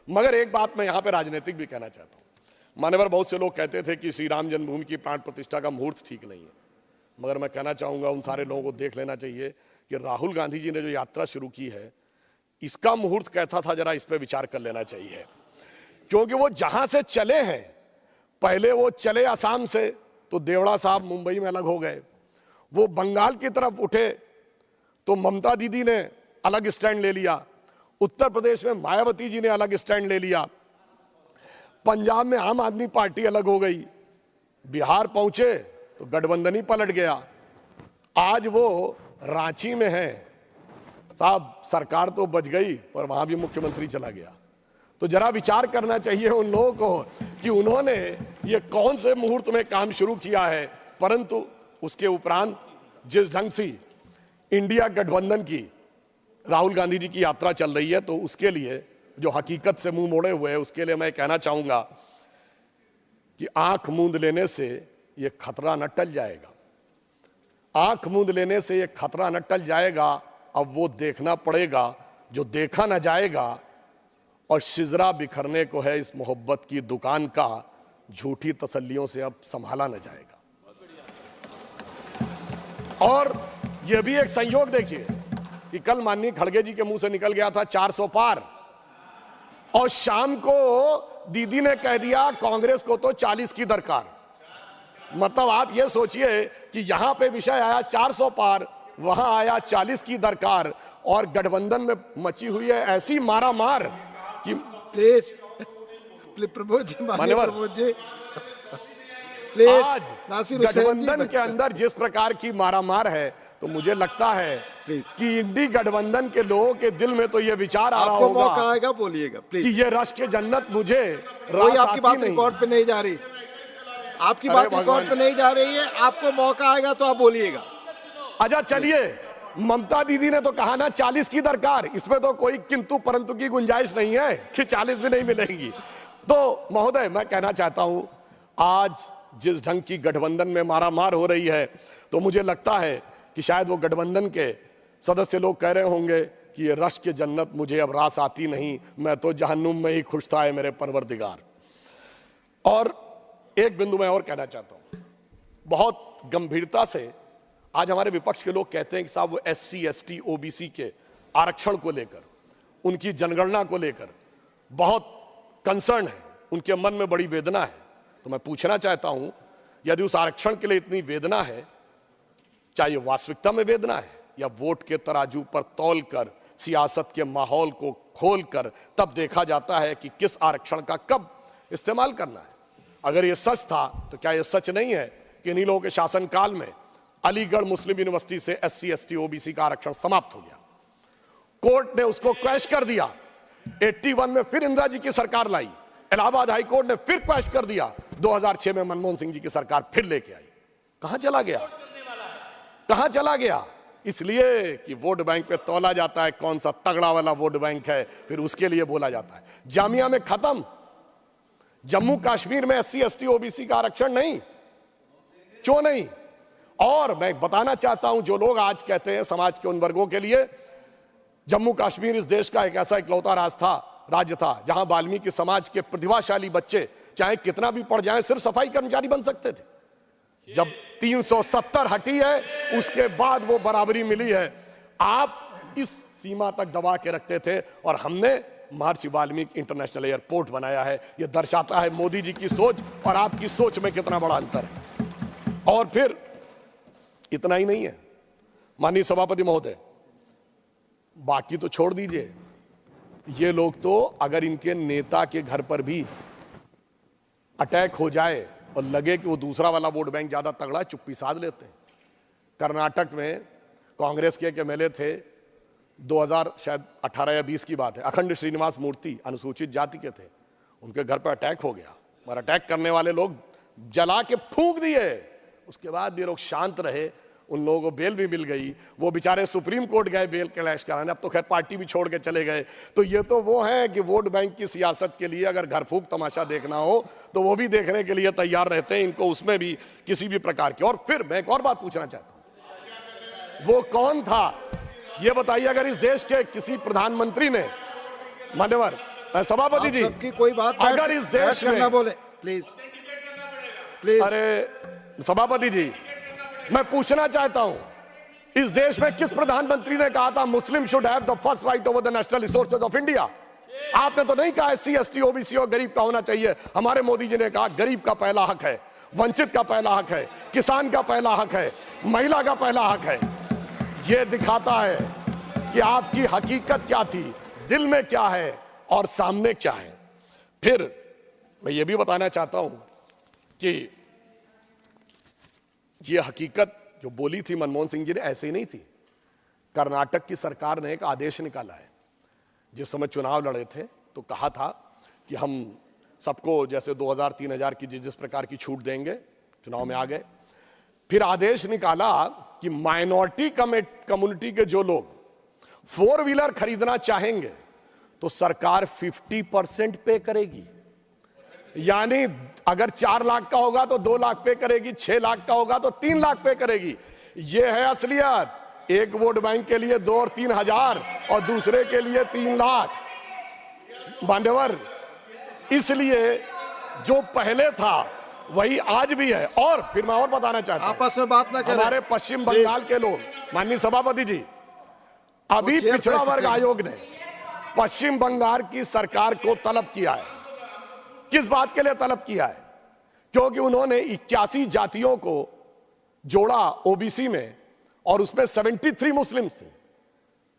मगर एक बात मैं यहां पे राजनीतिक भी कहना चाहता हूं। मान्यवर बहुत से लोग कहते थे कि श्री राम जन्मभूमि की प्राण प्रतिष्ठा का मुहूर्त ठीक नहीं है, मगर मैं कहना चाहूंगा उन सारे लोगों को देख लेना चाहिए कि राहुल गांधी जी ने जो यात्रा शुरू की है, इसका मुहूर्त कैसा था, जरा इस पे विचार कर लेना चाहिए। क्योंकि वो जहां से चले हैं, पहले वो चले असम से, तो देवड़ा साहब मुंबई में अलग हो गए। वो बंगाल की तरफ उठे तो ममता दीदी ने अलग स्टैंड ले लिया। उत्तर प्रदेश में मायावती जी ने अलग स्टैंड ले लिया। पंजाब में आम आदमी पार्टी अलग हो गई। बिहार पहुंचे तो गठबंधन ही पलट गया। आज वो रांची में है। साहब, सरकार तो बच गई पर वहां भी मुख्यमंत्री चला गया। तो जरा विचार करना चाहिए उन लोगों को कि उन्होंने ये कौन से मुहूर्त में काम शुरू किया है। परंतु उसके उपरांत जिस ढंग से इंडिया गठबंधन की राहुल गांधी जी की यात्रा चल रही है, तो उसके लिए जो हकीकत से मुंह मोड़े हुए हैं, उसके लिए मैं कहना चाहूंगा कि आंख मूंद लेने से ये खतरा न टल जाएगा। आंख मूंद लेने से ये खतरा न टल जाएगा। अब वो देखना पड़ेगा जो देखा न जाएगा, और शिजरा बिखरने को है इस मोहब्बत की दुकान का, झूठी तसल्लियों से अब संभाला न जाएगा। और यह भी एक संयोग देखिए कि कल माननीय खड़गे जी के मुंह से निकल गया था 400 पार, और शाम को दीदी ने कह दिया कांग्रेस को तो 40 की दरकार। मतलब आप ये सोचिए कि यहां पे विषय आया 400 पार, वहां आया 40 की दरकार, और गठबंधन में मची हुई है ऐसी मारामार कि प्लीज प्रमोद जी, प्रमोद जी आज गठबंधन के अंदर जिस प्रकार की मारामार है, तो मुझे लगता है कि इंडी गठबंधन के लोगों के दिल में तो ये विचार आ रहा होगा, आपको मौका आएगा बोलिएगा प्लीज, कि ये रश के जन्नत मुझे कोई आपकी बात रिकॉर्ड पे नहीं जा रही, आपकी बात रिकॉर्ड पे नहीं जा रही है, आपको मौका आएगा तो आप बोलिएगा। अच्छा चलिए, ममता दीदी ने तो कहा ना 40 की दरकार, इसमें तो कोई किंतु परंतु की गुंजाइश नहीं है कि 40 भी नहीं मिलेंगी। तो महोदय, मैं कहना चाहता हूं, आज जिस ढंग की गठबंधन में मारामार हो रही है, तो मुझे लगता है कि शायद वो गठबंधन के सदस्य लोग कह रहे होंगे कि ये रश के जन्नत मुझे अब रास आती नहीं, मैं तो जहन्नुम में ही खुश था, है मेरे परवरदिगार। और एक बिंदु मैं और कहना चाहता हूं, बहुत गंभीरता से आज हमारे विपक्ष के लोग कहते हैं कि साहब वो SC ST OBC के आरक्षण को लेकर, उनकी जनगणना को लेकर बहुत कंसर्न है, उनके मन में बड़ी वेदना है। तो मैं पूछना चाहता हूं, यदि उस आरक्षण के लिए इतनी वेदना है, चाहे वास्तविकता में वेदना है या वोट के तराजू पर तौल कर, सियासत के माहौल को खोल कर तब देखा जाता है कि किस आरक्षण का कब इस्तेमाल करना है। अगर ये सच था तो क्या ये सच नहीं है कि इन्हीं लोगों के शासनकाल में अलीगढ़ मुस्लिम यूनिवर्सिटी से SC ST OBC का आरक्षण समाप्त हो गया, कोर्ट ने उसको क्वैश कर दिया। 81 में फिर इंदिरा जी की सरकार लाई, इलाहाबाद हाई कोर्ट ने फिर क्वैश कर दिया, 2006 में मनमोहन सिंह जी की सरकार फिर लेके आई। कहां चला गया, कहां चला गया? इसलिए कि वोट बैंक पे तौला जाता है कौन सा तगड़ा वाला वोट बैंक है, फिर उसके लिए बोला जाता है। जामिया में खत्म, जम्मू कश्मीर में SC ST OBC का आरक्षण नहीं, क्यों नहीं? और मैं बताना चाहता हूं, जो लोग आज कहते हैं समाज के उन वर्गों के लिए, जम्मू कश्मीर इस देश का एक ऐसा इकलौता राज्य था जहां वाल्मीकि समाज के प्रतिभाशाली बच्चे चाहे कितना भी पढ़ जाएं, सिर्फ सफाई कर्मचारी बन सकते थे। जब 370 हटी है, उसके बाद वो बराबरी मिली है। आप इस सीमा तक दबा के रखते थे, और हमने महर्षि वाल्मीकि इंटरनेशनल एयरपोर्ट बनाया है। यह दर्शाता है मोदी जी की सोच और आपकी सोच में कितना बड़ा अंतर है। और फिर इतना ही नहीं है माननीय सभापति महोदय, बाकी तो छोड़ दीजिए, ये लोग तो अगर इनके नेता के घर पर भी अटैक हो जाए और लगे कि वो दूसरा वाला वोट बैंक ज्यादा तगड़ा, चुप्पी साध लेते हैं। कर्नाटक में कांग्रेस के एक MLA थे, 2018 या 20 की बात है, अखंड श्रीनिवास मूर्ति, अनुसूचित जाति के थे, उनके घर पर अटैक हो गया, और अटैक करने वाले लोग जला के फूंक दिए। उसके बाद भी लोग शांत रहे, उन लोगों को बेल भी मिल गई, वो बेचारे सुप्रीम कोर्ट गए बेल क्लैश कराने, अब तो खैर पार्टी भी छोड़ के चले गए। तो ये तो वो है कि वोट बैंक की सियासत के लिए अगर घर फूंक तमाशा देखना हो तो वो भी देखने के लिए तैयार रहते हैं, इनको उसमें भी किसी भी प्रकार की। और फिर मैं एक और बात पूछना चाहता हूं, वो कौन था ये बताइए। अगर इस देश के किसी प्रधानमंत्री ने, मान्यवर सभापति जी, सबकी कोई बात अगर इस देश में बोले प्लीज प्लीज, अरे सभापति जी, मैं पूछना चाहता हूं इस देश में किस प्रधानमंत्री ने कहा था मुस्लिम should have the first right over the national resources of India? आपने तो नहीं कहा एससी, एसटी, ओबीसी और गरीब का होना चाहिए। हमारे मोदी जी ने कहा गरीब का पहला हक है, वंचित का पहला हक है, किसान का पहला हक है, महिला का पहला हक है। यह दिखाता है कि आपकी हकीकत क्या थी, दिल में क्या है और सामने क्या है। फिर मैं ये भी बताना चाहता हूं कि ये हकीकत जो बोली थी मनमोहन सिंह जी ने ऐसे ही नहीं थी। कर्नाटक की सरकार ने एक आदेश निकाला है। जिस समय चुनाव लड़े थे तो कहा था कि हम सबको जैसे 2000-3000 की जिस प्रकार की छूट देंगे, चुनाव में आ गए। फिर आदेश निकाला कि माइनॉरिटी कम्युनिटी के जो लोग 4 व्हीलर खरीदना चाहेंगे तो सरकार 50% पे करेगी। यानी अगर 4 लाख का होगा तो 2 लाख पे करेगी, 6 लाख का होगा तो 3 लाख पे करेगी। यह है असलियत। एक वोट बैंक के लिए 2 और 3 हजार और दूसरे के लिए 3 लाख। मान्यवर, इसलिए जो पहले था वही आज भी है। और फिर मैं और बताना चाहता हूं, आपस में बात ना करें। हमारे पश्चिम बंगाल के लोग, माननीय सभापति जी, अभी पिछड़ा वर्ग आयोग ने पश्चिम बंगाल की सरकार को तलब किया है। किस बात के लिए तलब किया है? क्योंकि उन्होंने 81 जातियों को जोड़ा ओबीसी में और उसमें 73 मुस्लिम थे।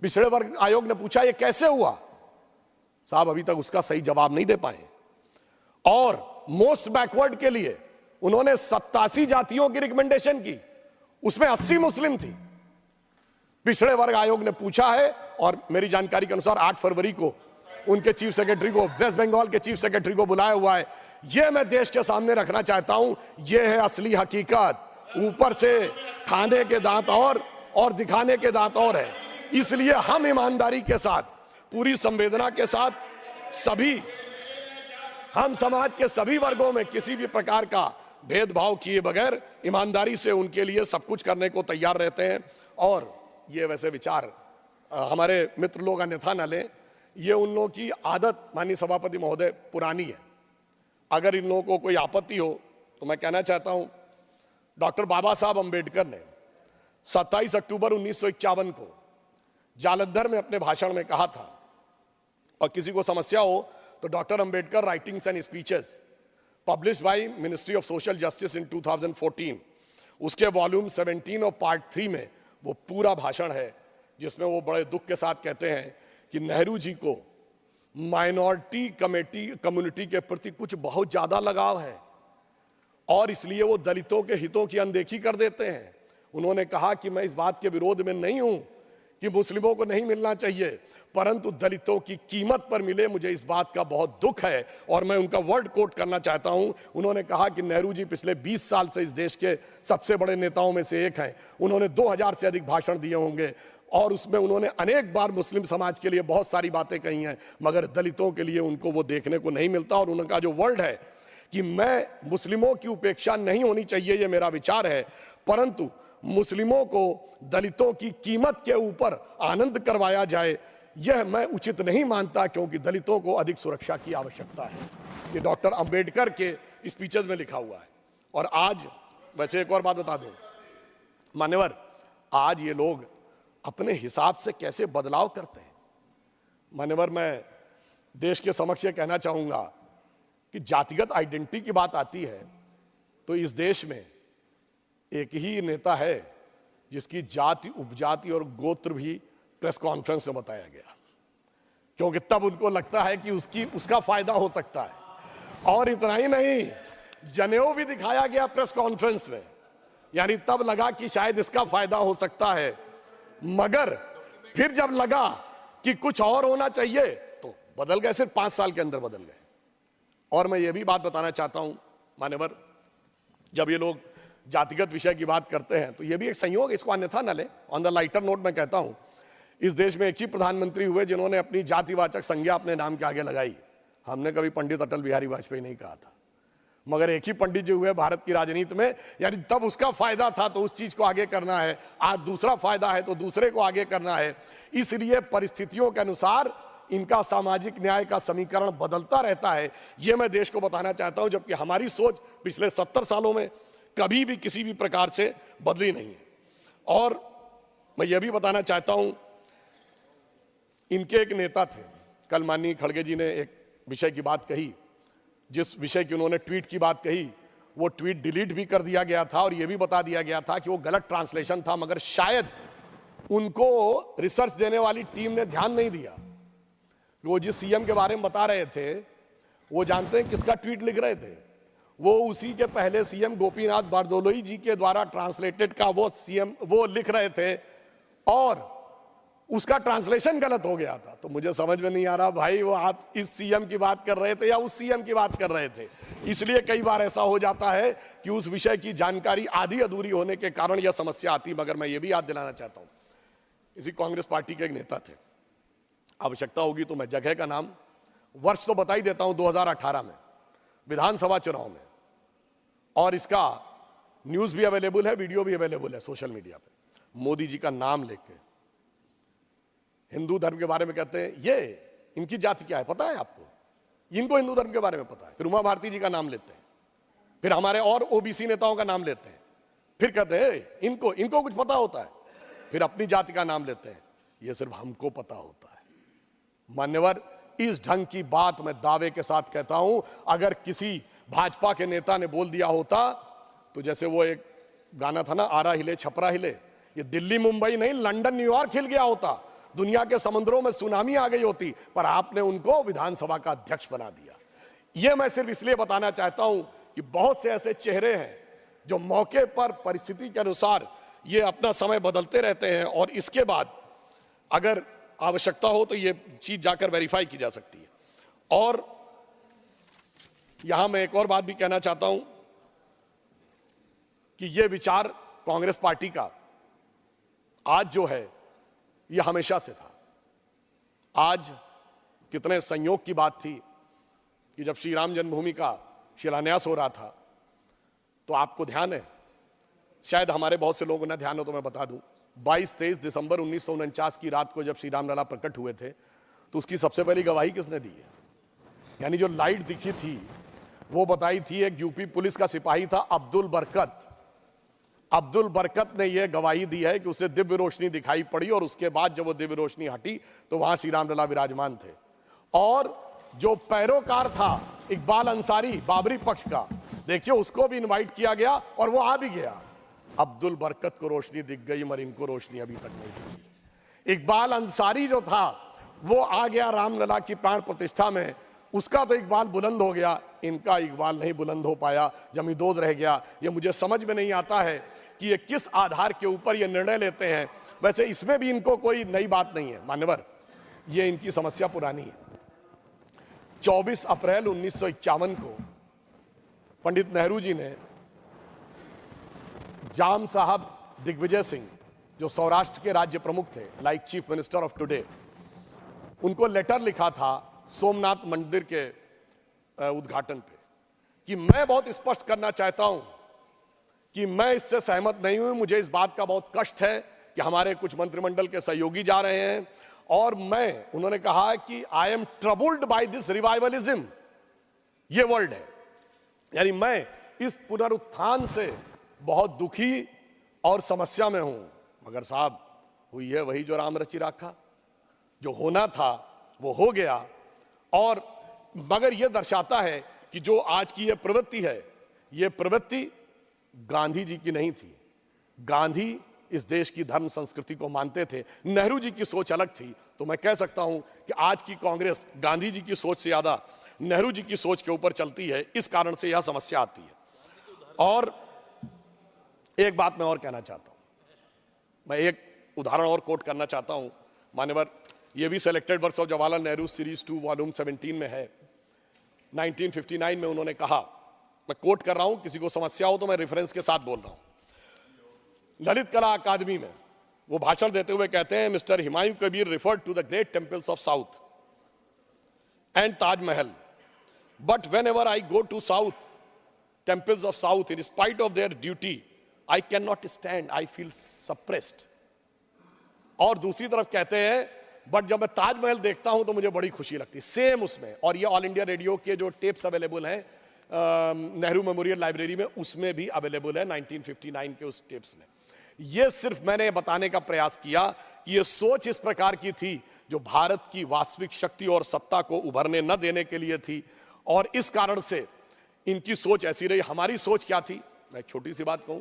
पिछड़े वर्ग आयोग ने पूछा ये कैसे हुआ? साहब अभी तक उसका सही जवाब नहीं दे पाए। और मोस्ट बैकवर्ड के लिए उन्होंने 87 जातियों की रिकमेंडेशन की, उसमें 80 मुस्लिम थी। पिछड़े वर्ग आयोग ने पूछा है और मेरी जानकारी के अनुसार 8 फरवरी को उनके चीफ सेक्रेटरी को, वेस्ट बंगाल के चीफ सेक्रेटरी को बुलाया हुआ है। यह मैं देश के सामने रखना चाहता हूं। यह है असली हकीकत। ऊपर से खाने के दांत और दिखाने के दांत और है। इसलिए हम ईमानदारी के साथ, पूरी संवेदना के साथ हम समाज के सभी वर्गों में किसी भी प्रकार का भेदभाव किए बगैर ईमानदारी से उनके लिए सब कुछ करने को तैयार रहते हैं। और ये वैसे विचार हमारे मित्र लोग अन्यथा न लें, ये उन लोगों की आदत, माननीय सभापति महोदय, पुरानी है। अगर इन लोगों को कोई आपत्ति हो तो मैं कहना चाहता हूं, डॉक्टर बाबा साहब अंबेडकर ने 27 अक्टूबर 1951 को जालंधर में अपने भाषण में कहा था, और किसी को समस्या हो तो doctor Ambedkar writings and speeches publish by ministry of social justice in 2014, उसके वॉल्यूम 17 और पार्ट 3 में वो पूरा भाषण है, जिसमें वो बड़े दुख के साथ कहते हैं कि नेहरू जी को माइनॉरिटी कम्युनिटी के प्रति कुछ बहुत ज्यादा लगाव है और इसलिए वो दलितों के हितों की अनदेखी कर देते हैं। उन्होंने कहा कि मैं इस बात के विरोध में नहीं हूं कि मुस्लिमों को नहीं मिलना चाहिए, परंतु दलितों की कीमत पर मिले, मुझे इस बात का बहुत दुख है। और मैं उनका वर्ड कोट करना चाहता हूं। उन्होंने कहा कि नेहरू जी पिछले 20 साल से इस देश के सबसे बड़े नेताओं में से एक हैं। उन्होंने 2000 से अधिक भाषण दिए होंगे और उसमें उन्होंने अनेक बार मुस्लिम समाज के लिए बहुत सारी बातें कही हैं, मगर दलितों के लिए उनको वो देखने को नहीं मिलता। और उनका जो वर्ड है कि मैं मुस्लिमों की उपेक्षा नहीं होनी चाहिए, ये मेरा विचार है, परंतु मुस्लिमों को दलितों की कीमत के ऊपर आनंद करवाया जाए, यह मैं उचित नहीं मानता, क्योंकि दलितों को अधिक सुरक्षा की आवश्यकता है। ये डॉक्टर अंबेडकर के स्पीचेस में लिखा हुआ है। और आज वैसे एक और बात बता दूं मान्यवर, आज ये लोग अपने हिसाब से कैसे बदलाव करते हैं। मान्यवर, मैं देश के समक्ष ये कहना चाहूंगा कि जातिगत आइडेंटिटी की बात आती है तो इस देश में एक ही नेता है जिसकी जाति, उपजाति और गोत्र भी प्रेस कॉन्फ्रेंस में बताया गया, क्योंकि तब उनको लगता है कि उसका फायदा हो सकता है। और इतना ही नहीं, जनेऊ भी दिखाया गया प्रेस कॉन्फ्रेंस में, यानी तब लगा कि शायद इसका फायदा हो सकता है, मगर फिर जब लगा कि कुछ और होना चाहिए तो बदल गए। सिर्फ 5 साल के अंदर बदल गए। और मैं ये भी बात बताना चाहता हूं मान्यवर, जब ये लोग जातिगत विषय की बात करते हैं तो ये भी एक संयोग, इसको अन्यथा न ले। ऑन द लाइटर नोट मैं कहता हूं, इस देश में एक ही प्रधानमंत्री हुए जिन्होंने अपनी जातिवाचक संज्ञा अपने नाम के आगे लगाई। हमने कभी पंडित अटल बिहारी वाजपेयी नहीं कहा था, मगर एक ही पंडित जी हुए भारत की राजनीति में, यानी तब उसका फायदा था तो उस चीज को आगे करना है, आज दूसरा फायदा है तो दूसरे को आगे करना है। इसलिए परिस्थितियों के अनुसार इनका सामाजिक न्याय का समीकरण बदलता रहता है, यह मैं देश को बताना चाहता हूं। जबकि हमारी सोच पिछले 70 सालों में कभी भी किसी भी प्रकार से बदली नहीं है। और मैं यह भी बताना चाहता हूं, इनके एक नेता थे, कल माननीय खड़गे जी ने एक विषय की बात कही, जिस विषय की उन्होंने ट्वीट की बात कही, वो ट्वीट डिलीट भी कर दिया गया था और यह भी बता दिया गया था कि वो गलत ट्रांसलेशन था, मगर शायद उनको रिसर्च देने वाली टीम ने ध्यान नहीं दिया। वो जिस सीएम के बारे में बता रहे थे, वो जानते हैं किसका ट्वीट लिख रहे थे? वो उसी के पहले सीएम गोपीनाथ बारदोलोई जी के द्वारा ट्रांसलेटेड का वो सीएम वो लिख रहे थे और उसका ट्रांसलेशन गलत हो गया था। तो मुझे समझ में नहीं आ रहा भाई, वो आप इस सीएम की बात कर रहे थे या उस सीएम की बात कर रहे थे? इसलिए कई बार ऐसा हो जाता है कि उस विषय की जानकारी आधी अधूरी होने के कारण यह समस्या आती। मगर मैं ये भी याद दिलाना चाहता हूं, इसी कांग्रेस पार्टी के एक नेता थे, आवश्यकता होगी तो मैं जगह का नाम, वर्ष तो बता ही देता हूं, 2018 में विधानसभा चुनाव में, और इसका न्यूज भी अवेलेबल है, वीडियो भी अवेलेबल है सोशल मीडिया पे। मोदी जी का नाम लेके हिंदू धर्म के बारे में कहते हैं, ये इनकी जाति क्या है पता है आपको? इनको हिंदू धर्म के बारे में पता है। फिर उमा भारती जी का नाम लेते हैं, फिर हमारे और ओबीसी नेताओं का नाम लेते हैं, फिर कहते हैं इनको कुछ पता होता है, फिर अपनी जाति का नाम लेते हैं, ये सिर्फ हमको पता होता है। मान्यवर, इस ढंग की बात मैं दावे के साथ कहता हूं, अगर किसी भाजपा के नेता ने बोल दिया होता तो जैसे वो एक गाना था ना, आरा हिले छपरा हिले, ये दिल्ली मुंबई नहीं लंदन न्यूयॉर्क हिल गया होता, दुनिया के समुद्रों में सुनामी आ गई होती, पर आपने उनको विधानसभा का अध्यक्ष बना दिया। यह मैं सिर्फ इसलिए बताना चाहता हूं कि बहुत से ऐसे चेहरे हैं जो मौके पर परिस्थिति के अनुसार ये अपना समय बदलते रहते हैं और इसके बाद अगर आवश्यकता हो तो ये चीज जाकर वेरीफाई की जा सकती है। और यहां मैं एक और बात भी कहना चाहता हूं कि ये विचार कांग्रेस पार्टी का आज जो है ये हमेशा से था। आज कितने संयोग की बात थी कि जब श्री राम जन्मभूमि का शिलान्यास हो रहा था तो आपको ध्यान है, शायद हमारे बहुत से लोगों ने ध्यान हो तो मैं बता दूं, 22-23 दिसंबर 1949 की रात को जब श्री राम लला प्रकट हुए थे तो उसकी सबसे पहली गवाही किसने दी है? यानी जो लाइट दिखी थी वो बताई थी एक यूपी पुलिस का सिपाही था अब्दुल बरकत। अब्दुल बरकत ने यह गवाही दी है कि उसे दिव्य रोशनी दिखाई पड़ी और उसके बाद जब वो दिव्य रोशनी हटी तो वहां श्री राम लला विराजमान थे। और जो पैरोकार था इकबाल अंसारी बाबरी पक्ष का, देखिए उसको भी इनवाइट किया गया और वो आ भी गया। अब्दुल बरकत को रोशनी दिख गई मगर इनको रोशनी अभी तक नहीं दिखी। इकबाल अंसारी जो था वो आ गया रामलला की प्राण प्रतिष्ठा में, उसका तो इकबाल बुलंद हो गया, इनका इकबाल नहीं बुलंद हो पाया, जमींदोज रह गया। ये मुझे समझ में नहीं आता है कि ये किस आधार के ऊपर ये निर्णय लेते हैं। वैसे इसमें भी इनको कोई नई बात नहीं है मान्यवर, ये इनकी समस्या पुरानी है। 24 अप्रैल 1951 को पंडित नेहरू जी ने जाम साहब दिग्विजय सिंह, जो सौराष्ट्र के राज्य प्रमुख थे, like chief minister of today, उनको लेटर लिखा था सोमनाथ मंदिर के उद्घाटन पे कि मैं बहुत स्पष्ट करना चाहता हूं कि मैं इससे सहमत नहीं हूं। मुझे इस बात का बहुत कष्ट है कि हमारे कुछ मंत्रिमंडल के सहयोगी जा रहे हैं और उन्होंने कहा कि I am troubled by this revivalism, ये वर्ड है, यानी मैं इस पुनरुत्थान से बहुत दुखी और समस्या में हूं। मगर साहब हुई है वही जो राम रचि राखा, जो होना था वो हो गया। और मगर यह दर्शाता है कि जो आज की यह प्रवृत्ति है, यह प्रवृत्ति गांधी जी की नहीं थी। गांधी इस देश की धर्म संस्कृति को मानते थे, नेहरू जी की सोच अलग थी। तो मैं कह सकता हूं कि आज की कांग्रेस गांधी जी की सोच से ज्यादा नेहरू जी की सोच के ऊपर चलती है, इस कारण से यह समस्या आती है। और एक बात मैं और कहना चाहता हूं, मैं एक उदाहरण और कोट करना चाहता हूं मान्यवर, यह भी selected works of Jawaharlal Nehru series 2 volume 17 में है। 1959 में उन्होंने कहा, मैं कोट कर रहा हूं, किसी को समस्या हो तो मैं रेफरेंस के साथ बोल रहा हूं। ललित कला अकादमी में वो भाषण देते हुए कहते हैं, mister Humayun Kabir referred to the great temples of south and Taj Mahal, but whenever I go to south temples of south in spite of their duty I can not stand, I feel suppressed. और दूसरी तरफ कहते हैं, बट जब मैं ताजमहल देखता हूं तो मुझे बड़ी खुशी लगती है। सेम उसमें, और ये ऑल इंडिया रेडियो के जो टेप्स अवेलेबल हैं नेहरू मेमोरियल लाइब्रेरी में, उसमें भी अवेलेबल है 1959 के उस टेप्स में। यह सिर्फ मैंने बताने का प्रयास किया कि यह सोच इस प्रकार की थी जो भारत की वास्तविक शक्ति और सत्ता को उभरने न देने के लिए थी, और इस कारण से इनकी सोच ऐसी रही। हमारी सोच क्या थी, मैं एक छोटी सी बात कहूं।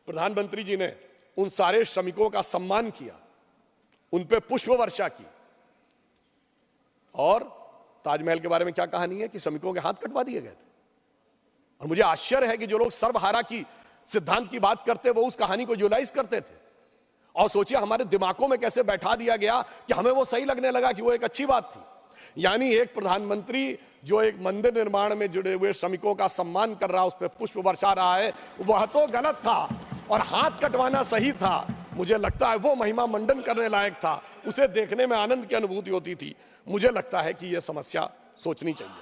प्रधानमंत्री जी ने उन सारे श्रमिकों का सम्मान किया, उन पे पुष्प वर्षा की, और ताजमहल के बारे में क्या कहानी है कि श्रमिकों के हाथ कटवा दिए गए थे। और मुझे आश्चर्य है कि जो लोग सर्वहारा की सिद्धांत की बात करते वो उस कहानी को यूटिलाइज करते थे, और सोचिए हमारे दिमागों में कैसे बैठा दिया गया कि हमें वो सही लगने लगा कि वो एक अच्छी बात थी। यानी एक प्रधानमंत्री जो एक मंदिर निर्माण में जुड़े हुए श्रमिकों का सम्मान कर रहा है, उस पर पुष्प बरसा रहा है, वह तो गलत था, और हाथ कटवाना सही था। मुझे लगता है वो महिमा मंडन करने लायक था, उसे देखने में आनंद की अनुभूति होती थी। मुझे लगता है कि यह समस्या सोचनी चाहिए।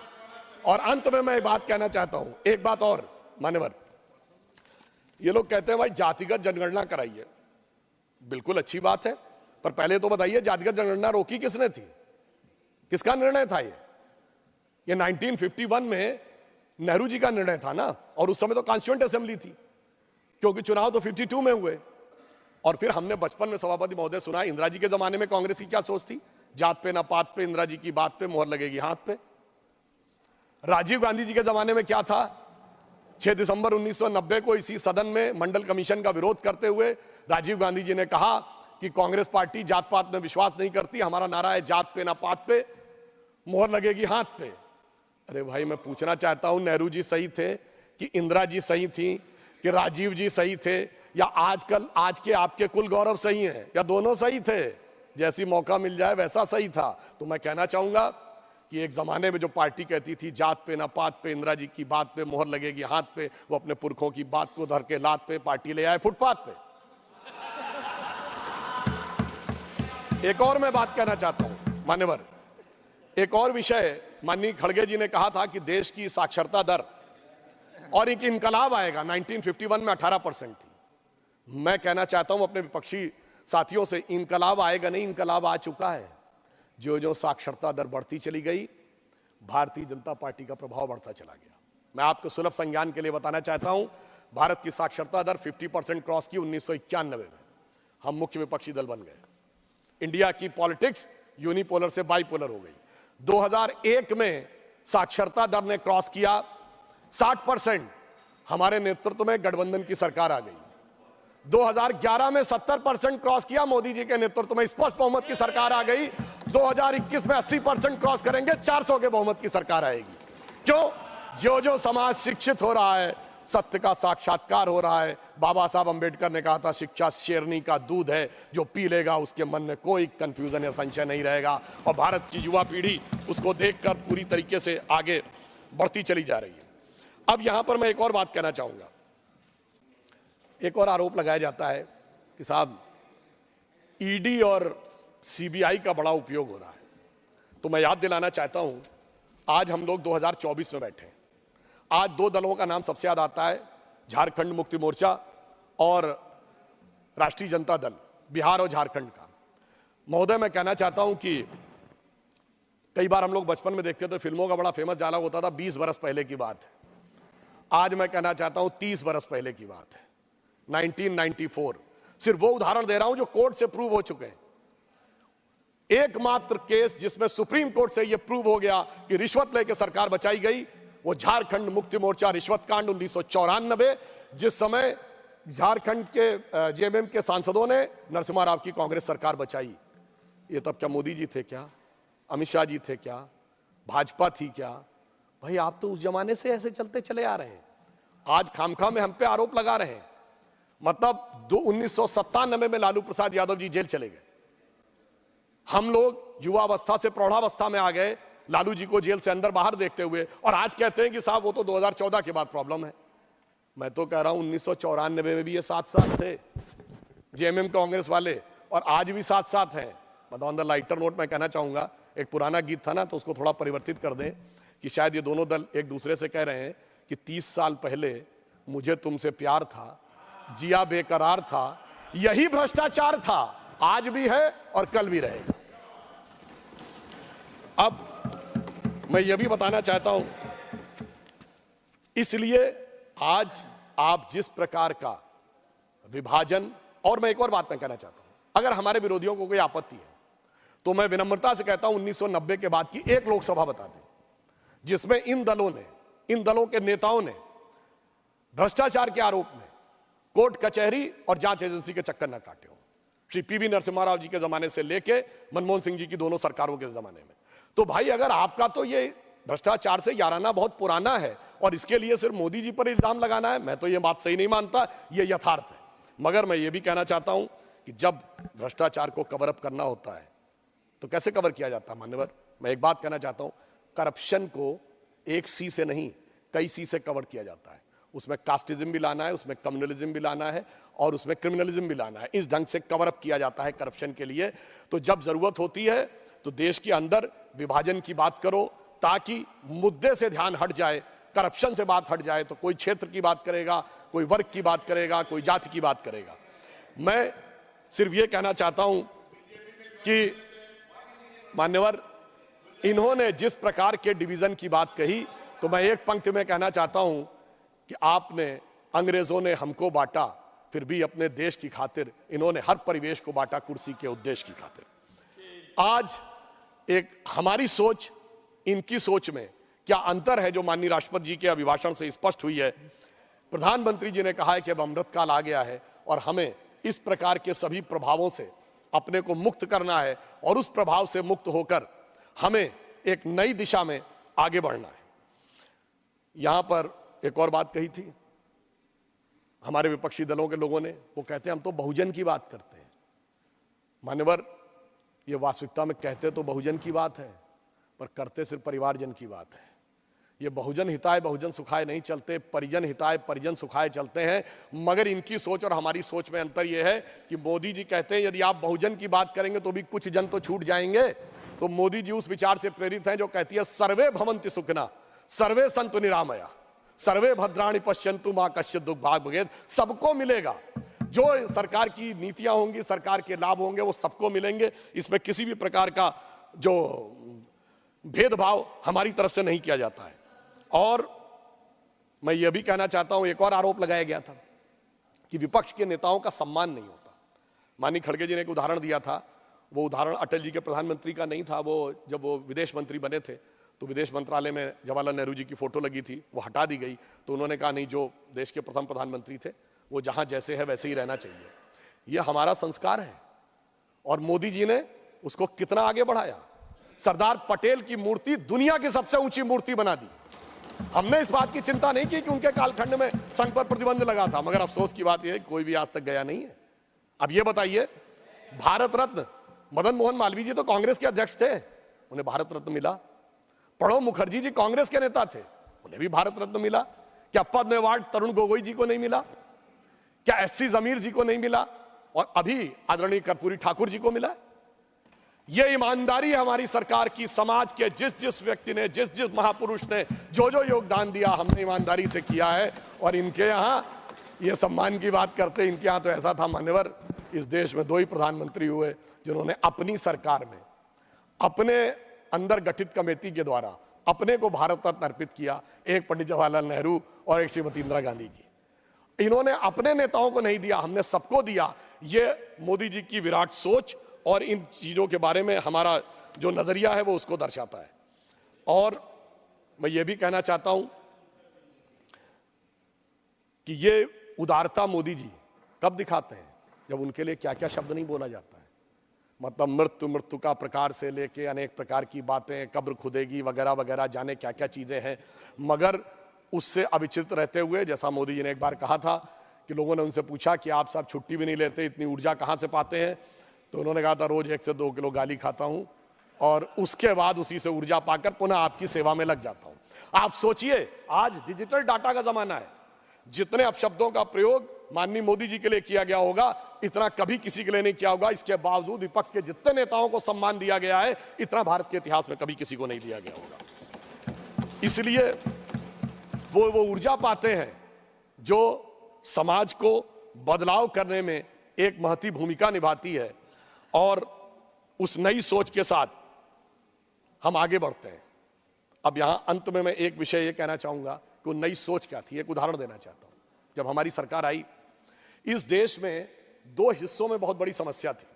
और अंत में मैं एक बात कहना चाहता हूं, एक बात और मान्यवर, ये लोग कहते हैं भाई जातिगत जनगणना कराइए, बिल्कुल अच्छी बात है, पर पहले तो बताइए जातिगत जनगणना रोकी किसने थी, किसका निर्णय था? ये 1951 में नेहरू जी का निर्णय था ना, और उस समय तो कॉन्स्टिट्यूएंट असेंबली थी, क्योंकि चुनाव तो 52 में हुए। और फिर हमने बचपन में सभापति महोदय सुना, इंदिरा जी के जमाने में कांग्रेस की क्या सोच थी, जात पे ना पात पे, इंदिरा जी की बात पे मोहर लगेगी हाथ पे। राजीव गांधी जी के जमाने में क्या था, 6 दिसंबर 1990 को इसी सदन में मंडल कमीशन का विरोध करते हुए राजीव गांधी जी ने कहा कि कांग्रेस पार्टी जात पात में विश्वास नहीं करती, हमारा नारा है जात पे ना पात पे, मोहर लगेगी हाथ पे। अरे भाई, मैं पूछना चाहता हूं, नेहरू जी सही थे कि इंदिरा जी सही थी कि राजीव जी सही थे, या आज के आपके कुल गौरव सही हैं, या दोनों सही थे? जैसी मौका मिल जाए वैसा सही था। तो मैं कहना चाहूंगा कि एक जमाने में जो पार्टी कहती थी जात पे ना पात पे, इंदिरा जी की बात पे मोहर लगेगी हाथ पे, वो अपने पुरखों की बात को धर के लात पे पार्टी ले आए फुटपाथ पे। एक और मैं बात कहना चाहता हूं मान्यवर, एक और विषय, माननीय खड़गे जी ने कहा था कि देश की साक्षरता दर और एक इनकलाब आएगा, 1951 में 18% थी। मैं कहना चाहता हूं अपने विपक्षी साथियों से, इनकलाब आएगा नहीं, इनकलाब आ चुका है। जो जो साक्षरता दर बढ़ती चली गई, भारतीय जनता पार्टी का प्रभाव बढ़ता चला गया। मैं आपको सुलभ संज्ञान के लिए बताना चाहता हूं, भारत की साक्षरता दर 50% क्रॉस की 1991 में, हम मुख्य विपक्षी दल बन गए। इंडिया की पॉलिटिक्स यूनिपोलर से बाइपोलर हो गई। 2001 में साक्षरता दर ने क्रॉस किया 60%, हमारे नेतृत्व में गठबंधन की सरकार आ गई। 2011 में 70% क्रॉस किया, मोदी जी के नेतृत्व में स्पष्ट बहुमत की सरकार आ गई। 2021 में 80% क्रॉस करेंगे, 400 के बहुमत की सरकार आएगी। क्यों? जो जो समाज शिक्षित हो रहा है, सत्य का साक्षात्कार हो रहा है। बाबा साहब अंबेडकर ने कहा था, शिक्षा शेरनी का दूध है, जो पी लेगा उसके मन में कोई कंफ्यूजन या संशय नहीं रहेगा। और भारत की युवा पीढ़ी उसको देखकर पूरी तरीके से आगे बढ़ती चली जा रही है। अब यहां पर मैं एक और बात कहना चाहूंगा। एक और आरोप लगाया जाता है कि साहब ईडी और सीबीआई का बड़ा उपयोग हो रहा है। तो मैं याद दिलाना चाहता हूं, आज हम लोग 2024 में बैठे हैं। आज दो दलों का नाम सबसे ज्यादा आता है, झारखंड मुक्ति मोर्चा और राष्ट्रीय जनता दल, बिहार और झारखंड का। महोदय, मैं कहना चाहता हूं कि कई बार हम लोग बचपन में देखते थे, फिल्मों का बड़ा फेमस डायलॉग होता था, 20 बरस पहले की बात है। आज मैं कहना चाहता हूं 30 बरस पहले की बात है, 1994। सिर्फ वो उदाहरण दे रहा हूं जो कोर्ट से प्रूव हो चुके हैं। एकमात्र केस जिसमें सुप्रीम कोर्ट से यह प्रूव हो गया कि रिश्वत लेकर सरकार बचाई गई, वो झारखंड मुक्ति मोर्चा रिश्वत कांड 1994, जिस समय झारखंड के जेएमएम के सांसदों ने नरसिम्हा राव की कांग्रेस सरकार बचाई। ये तब क्या मोदी जी थे क्या, अमित शाह जी थे क्या, भाजपा थी क्या? भाई, आप तो उस जमाने से ऐसे चलते चले आ रहे हैं, आज खामखा में हम पे आरोप लगा रहे हैं। मतलब 1997 में लालू प्रसाद यादव जी जेल चले गए, हम लोग युवावस्था से प्रौढ़ावस्था में आ गए लालू जी को जेल से अंदर बाहर देखते हुए, और आज कहते हैं कि साहब वो तो 2014 के बाद प्रॉब्लम है। मैं तो कह रहा हूं 1994 में भी ये साथ साथ थे जेएमएम कांग्रेस वाले, और आज भी साथ साथ हैं। मतलब ऑन द लाइटर नोट मैं कहना चाहूंगा, एक पुराना गीत था ना, तो उसको थोड़ा परिवर्तित कर दें कि शायद ये दोनों दल एक दूसरे से कह रहे हैं कि 30 साल पहले मुझे तुमसे प्यार था, जिया बेकरार था, यही भ्रष्टाचार था, आज भी है और कल भी रहेगा। अब मैं यह भी बताना चाहता हूं, इसलिए आज आप जिस प्रकार का विभाजन। और मैं एक और बात मैं कहना चाहता हूं, अगर हमारे विरोधियों को कोई आपत्ति है तो मैं विनम्रता से कहता हूं 1990 के बाद की एक लोकसभा बता दें जिसमें इन दलों के नेताओं ने भ्रष्टाचार के आरोप में कोर्ट कचहरी और जांच एजेंसी के चक्कर न काटे हो। श्री पीवी नरसिम्हा राव जी के जमाने से लेके मनमोहन सिंह जी की दोनों सरकारों के जमाने में। तो भाई अगर आपका तो ये भ्रष्टाचार से याराना बहुत पुराना है और इसके लिए सिर्फ मोदी जी पर इल्जाम लगाना है, मैं तो ये बात सही नहीं मानता, ये यथार्थ है। मगर मैं ये भी कहना चाहता हूं कि जब भ्रष्टाचार को कवर अप करना होता है तो कैसे कवर किया जाता है मान्यवर? मैं एक बात कहना चाहता हूं, करप्शन को एक सी से नहीं कई सी से कवर किया जाता है। उसमें कास्टिज्म भी लाना है, उसमें कम्युनलिज्म भी लाना है और उसमें क्रिमिनलिज्म भी लाना है। इस ढंग से कवर अप किया जाता है करप्शन के लिए। तो जब जरूरत होती है तो देश के अंदर विभाजन की बात करो ताकि मुद्दे से ध्यान हट जाए, करप्शन से बात हट जाए। तो कोई क्षेत्र की बात करेगा, कोई वर्ग की बात करेगा, कोई जाति की बात करेगा। मैं सिर्फ ये कहना चाहता हूं कि मान्यवर, इन्होंने जिस प्रकार के डिवीजन की बात कही तो मैं एक पंक्ति में कहना चाहता हूं कि अंग्रेजों ने हमको बांटा, फिर भी अपने देश की खातिर इन्होंने हर परिवेश को बांटा कुर्सी के उद्देश्य की खातिर। आज एक हमारी सोच इनकी सोच में क्या अंतर है जो माननीय राष्ट्रपति जी के अभिभाषण से स्पष्ट हुई है। प्रधानमंत्री जी ने कहा है कि अब अमृतकाल आ गया है और हमें इस प्रकार के सभी प्रभावों से अपने को मुक्त करना है और उस प्रभाव से मुक्त होकर हमें एक नई दिशा में आगे बढ़ना है। यहां पर एक और बात कही थी हमारे विपक्षी दलों के लोगों ने, वो कहते हैं हम तो बहुजन की बात करते हैं। मान्यवर, ये वास्तविकता में कहते तो बहुजन की बात है पर करते सिर्फ परिवारजन की बात है। ये बहुजन हिताय बहुजन सुखाय नहीं चलते, परिजन हिताय परिजन सुखाय चलते हैं। मगर इनकी सोच और हमारी सोच में अंतर यह है कि मोदी जी कहते हैं यदि आप बहुजन की बात करेंगे तो भी कुछ जन तो छूट जाएंगे। तो मोदी जी उस विचार से प्रेरित हैं जो कहती है सर्वे भवन्ति सुखिनः सर्वे सन्तु निरामया सर्वे भद्राणि पश्यन्तु मा कश्चित् दुःख भाग् भवेत्। सबको मिलेगा, जो सरकार की नीतियां होंगी, सरकार के लाभ होंगे, वो सबको मिलेंगे। इसमें किसी भी प्रकार का जो भेदभाव हमारी तरफ से नहीं किया जाता है। और मैं ये भी कहना चाहता हूं, एक और आरोप लगाया गया था कि विपक्ष के नेताओं का सम्मान नहीं होता। माननीय खड़गे जी ने एक उदाहरण दिया था, वो उदाहरण अटल जी के प्रधानमंत्री का नहीं था। वो जब वो विदेश मंत्री बने थे तो विदेश मंत्रालय में जवाहरलाल नेहरू जी की फोटो लगी थी, वो हटा दी गई। तो उन्होंने कहा नहीं, जो देश के प्रथम प्रधानमंत्री थे वो जहां जैसे है वैसे ही रहना चाहिए। ये हमारा संस्कार है और मोदी जी ने उसको कितना आगे बढ़ाया। सरदार पटेल की मूर्ति दुनिया की सबसे ऊंची मूर्ति बना दी। हमने इस बात की चिंता नहीं की कि उनके कालखंड में संघ पर प्रतिबंध लगा था, मगर अफसोस की बात यह है कोई भी आज तक गया नहीं है। अब यह बताइए, भारत रत्न मदन मोहन मालवीय जी तो कांग्रेस के अध्यक्ष थे, उन्हें भारत रत्न मिला। प्रणब मुखर्जी जी कांग्रेस के नेता थे, उन्हें भी भारत रत्न मिला। क्या पद्म अवार्ड तरुण गोगोई जी को नहीं मिला? क्या एससी जमीर जी को नहीं मिला? और अभी आदरणीय कर्पूरी ठाकुर जी को मिला। यह ईमानदारी है हमारी सरकार की। समाज के जिस जिस व्यक्ति ने, जिस जिस महापुरुष ने जो जो योगदान दिया, हमने ईमानदारी से किया है। और इनके यहां ये सम्मान की बात करते, इनके यहां तो ऐसा था मान्यवर, इस देश में 2 ही प्रधानमंत्री हुए जिन्होंने अपनी सरकार में अपने अंदर गठित कमेटी के द्वारा अपने को भारत रत्न अर्पित किया। एक पंडित जवाहरलाल नेहरू और एक श्रीमती इंदिरा गांधी जी। इन्होंने अपने नेताओं को नहीं दिया, हमने सबको दिया। ये मोदी जी की विराट सोच और इन चीजों के बारे में हमारा जो नजरिया है वो उसको दर्शाता है। और मैं ये भी कहना चाहता हूं कि ये उदारता मोदी जी कब दिखाते हैं, जब उनके लिए क्या क्या शब्द नहीं बोला जाता है। मतलब मृत्यु का प्रकार से लेके अनेक प्रकार की बातें, कब्र खुदेगी वगैरह वगैरह, जाने क्या क्या चीजें हैं। मगर उससे अविचलित रहते हुए, जैसा मोदी जी ने एक बार कहा था कि लोगों ने उनसे पूछा कि आप साहब छुट्टी भी नहीं लेते, इतनी ऊर्जा कहां से पाते हैं? तो उन्होंने कहा था रोज 1 से 2 किलो गाली खाता हूं और उसके बाद उसी से ऊर्जा पाकर पुनः आपकी सेवा में लग जाता हूं। आप सोचिए, आज डिजिटल डाटा का जमाना है। जितने अपशब्दों का प्रयोग माननीय मोदी जी के लिए किया गया होगा, इतना कभी किसी के लिए नहीं किया होगा। इसके बावजूद विपक्ष के जितने नेताओं को सम्मान दिया गया है, इतना भारत के इतिहास में कभी किसी को नहीं दिया गया होगा। इसलिए वो ऊर्जा पाते हैं जो समाज को बदलाव करने में एक महती भूमिका निभाती है। और उस नई सोच के साथ हम आगे बढ़ते हैं। अब यहां अंत में मैं एक विषय ये कहना चाहूंगा कि वो नई सोच क्या थी, एक उदाहरण देना चाहता हूं। जब हमारी सरकार आई, इस देश में दो हिस्सों में बहुत बड़ी समस्या थी।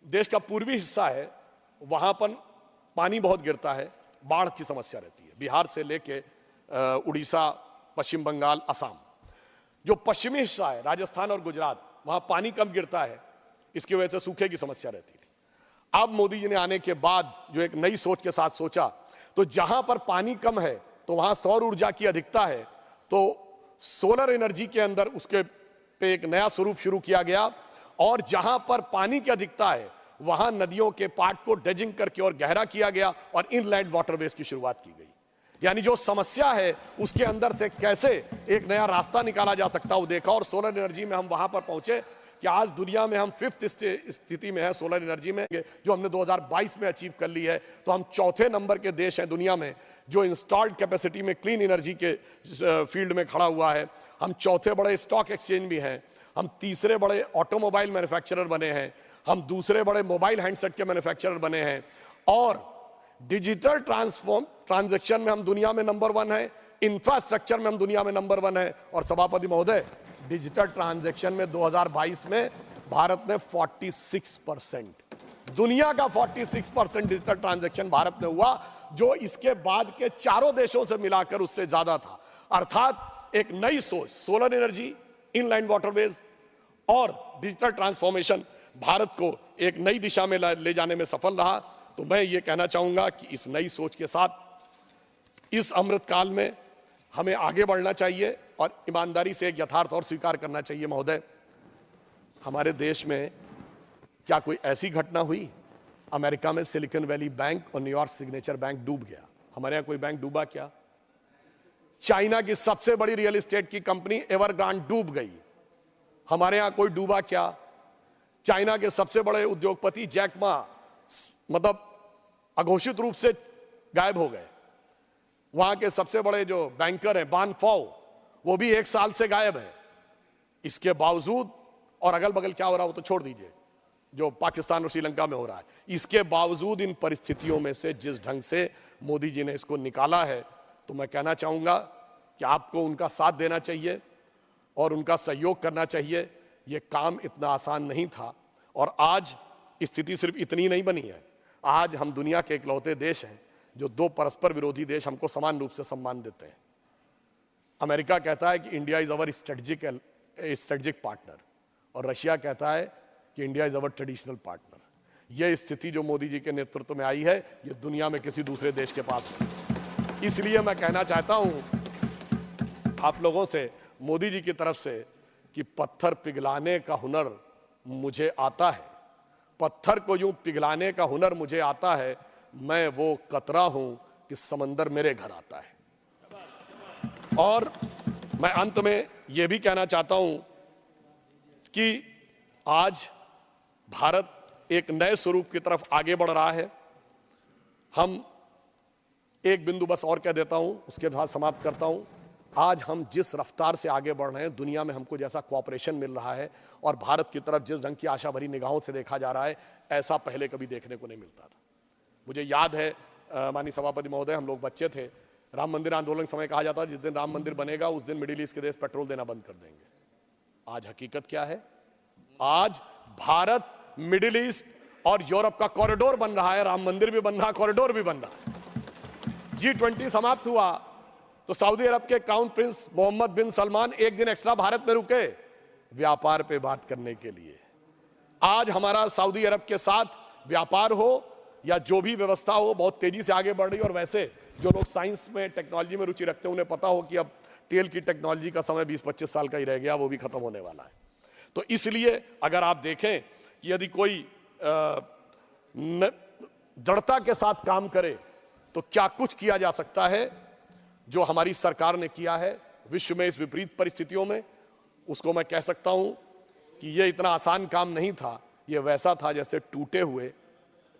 देश का पूर्वी हिस्सा है, वहां पर पानी बहुत गिरता है, बाढ़ की समस्या रहती है, बिहार से लेके उड़ीसा, पश्चिम बंगाल, असम। जो पश्चिमी हिस्सा है, राजस्थान और गुजरात, वहां पानी कम गिरता है, इसकी वजह से सूखे की समस्या रहती थी। अब मोदी जी ने आने के बाद जो एक नई सोच के साथ सोचा, तो जहां पर पानी कम है तो वहां सौर ऊर्जा की अधिकता है, तो सोलर एनर्जी के अंदर उसके पे एक नया स्वरूप शुरू किया गया। और जहां पर पानी की अधिकता है वहां नदियों के पाट को ड्रेजिंग करके और गहरा किया गया और इनलैंड वाटरवेज की शुरुआत की गई। यानी जो समस्या है उसके अंदर से कैसे एक नया रास्ता निकाला जा सकता है वो देखा, और सोलर एनर्जी में हम वहां पर पहुंचे कि आज दुनिया में हम 5th स्थिति में है सोलर एनर्जी में, जो हमने 2022 में अचीव कर ली है। तो हम 4थे नंबर के देश हैं दुनिया में जो इंस्टॉल्ड कैपेसिटी में क्लीन एनर्जी के फील्ड में खड़ा हुआ है। हम 4थे बड़े स्टॉक एक्सचेंज भी हैं, हम 3रे बड़े ऑटोमोबाइल मैन्युफैक्चरर बने हैं, हम 2रे बड़े मोबाइल हैंडसेट के मैन्युफैक्चरर बने हैं, और डिजिटल ट्रांजैक्शन में हम दुनिया में नंबर 1 है, इंफ्रास्ट्रक्चर में हम दुनिया में नंबर 1 है। और सभापति महोदय, डिजिटल ट्रांजैक्शन में 2022 में भारत ने 46%, दुनिया का 46% डिजिटल ट्रांजैक्शन भारत में हुआ, जो इसके बाद के 4 देशों से मिलाकर उससे ज्यादा था। अर्थात एक नई सोच, सोलर एनर्जी, इनलैंड वाटरवेज और डिजिटल ट्रांसफॉर्मेशन भारत को एक नई दिशा में ले जाने में सफल रहा। तो मैं ये कहना चाहूंगा कि इस नई सोच के साथ इस अमृत काल में हमें आगे बढ़ना चाहिए और ईमानदारी से एक यथार्थ और स्वीकार करना चाहिए। महोदय, हमारे देश में क्या कोई ऐसी घटना हुई, अमेरिका में सिलिकॉन वैली बैंक और न्यूयॉर्क सिग्नेचर बैंक डूब गया, हमारे यहां कोई बैंक डूबा क्या? चाइना की सबसे बड़ी रियल एस्टेट की कंपनी एवरग्रांड डूब गई, हमारे यहां कोई डूबा क्या? चाइना के सबसे बड़े उद्योगपति जैक मा मतलब अघोषित रूप से गायब हो गए, वहां के सबसे बड़े जो बैंकर हैं बान फाओ, वो भी 1 साल से गायब है। इसके बावजूद, और अगल बगल क्या हो रहा है वो तो छोड़ दीजिए, जो पाकिस्तान और श्रीलंका में हो रहा है, इसके बावजूद इन परिस्थितियों में से जिस ढंग से मोदी जी ने इसको निकाला है, तो मैं कहना चाहूंगा कि आपको उनका साथ देना चाहिए और उनका सहयोग करना चाहिए। ये काम इतना आसान नहीं था, और आज स्थिति सिर्फ इतनी नहीं बनी है, आज हम दुनिया के इकलौते देश हैं जो 2 परस्पर विरोधी देश हमको समान रूप से सम्मान देते हैं। अमेरिका कहता है कि India is our strategic partner, और रशिया कहता है कि India is our traditional partner. यह स्थिति जो मोदी जी के नेतृत्व में आई है, ये दुनिया में किसी दूसरे देश के पास नहीं। इसलिए मैं कहना चाहता हूं आप लोगों से, मोदी जी की तरफ से, कि पत्थर पिघलाने का हुनर मुझे आता है, पत्थर को यूं पिघलाने का हुनर मुझे आता है, मैं वो कतरा हूं कि समंदर मेरे घर आता है। और मैं अंत में यह भी कहना चाहता हूं कि आज भारत एक नए स्वरूप की तरफ आगे बढ़ रहा है। हम एक बिंदु बस और कह देता हूं, उसके बाद समाप्त करता हूं। आज हम जिस रफ्तार से आगे बढ़ रहे हैं, दुनिया में हमको जैसा कोऑपरेशन मिल रहा है और भारत की तरफ जिस ढंग की आशा भरी निगाहों से देखा जा रहा है, ऐसा पहले कभी देखने को नहीं मिलता था। मुझे याद है माननीय सभापति महोदय, हम लोग बच्चे थे, राम मंदिर आंदोलन के समय कहा जाता जिस दिन राम मंदिर बनेगा उस दिन मिडिल ईस्ट के देश पेट्रोल देना बंद कर देंगे। आज हकीकत क्या है? आज भारत मिडिल ईस्ट और यूरोप का कॉरिडोर बन रहा है, राम मंदिर भी बन रहा, कॉरिडोर भी बन रहा। G20 समाप्त हुआ तो सऊदी अरब के क्राउन प्रिंस मोहम्मद बिन सलमान एक दिन एक्स्ट्रा भारत में रुके व्यापार पे बात करने के लिए। आज हमारा सऊदी अरब के साथ व्यापार हो या जो भी व्यवस्था हो, बहुत तेजी से आगे बढ़ रही है। और वैसे जो लोग साइंस में, टेक्नोलॉजी में रुचि रखते हैं, उन्हें पता हो कि अब तेल की टेक्नोलॉजी का समय 20-25 साल का ही रह गया, वो भी खत्म होने वाला है। तो इसलिए अगर आप देखें कि यदि कोई दृढ़ता के साथ काम करे तो क्या कुछ किया जा सकता है, जो हमारी सरकार ने किया है विश्व में इस विपरीत परिस्थितियों में, उसको मैं कह सकता हूं कि यह इतना आसान काम नहीं था। यह वैसा था जैसे टूटे हुए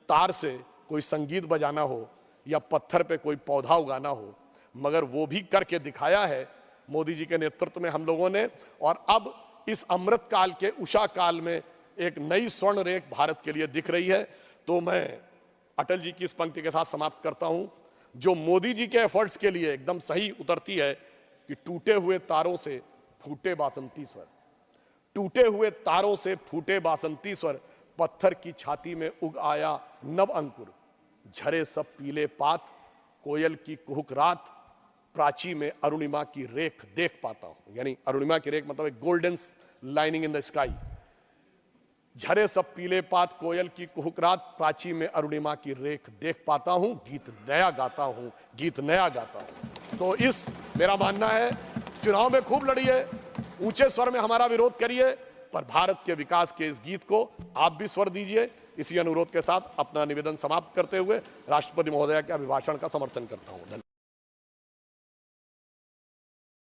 तार से कोई संगीत बजाना हो या पत्थर पे कोई पौधा उगाना हो, मगर वो भी करके दिखाया है मोदी जी के नेतृत्व में हम लोगों ने। और अब इस अमृत काल के उषा काल में एक नई स्वर्ण रेख भारत के लिए दिख रही है। तो मैं अटल जी की इस पंक्ति के साथ समाप्त करता हूं, जो मोदी जी के एफर्ट्स के लिए एकदम सही उतरती है कि टूटे हुए तारों से फूटे बासंती स्वर। टूटे हुए तारों से फूटे बासंती स्वर, पत्थर की छाती में उग आया नव अंकुर, झरे सब पीले पात, कोयल की कुहुक रात, प्राची में अरुणिमा की रेख देख पाता हूं। यानी अरुणिमा की रेख मतलब एक golden lining in the sky. झरे सब पीले पात, कोयल की कुहुक रात, प्राची में अरुणिमा की रेख देख पाता हूं, गीत नया गाता हूं, गीत नया गाता हूं। तो इस मेरा मानना है, चुनाव में खूब लड़िए, ऊंचे स्वर में हमारा विरोध करिए, पर भारत के विकास के इस गीत को आप भी स्वर दीजिए। इसी अनुरोध के साथ अपना निवेदन समाप्त करते हुए राष्ट्रपति महोदया के अभिभाषण का समर्थन करता हूं। धन्यवाद।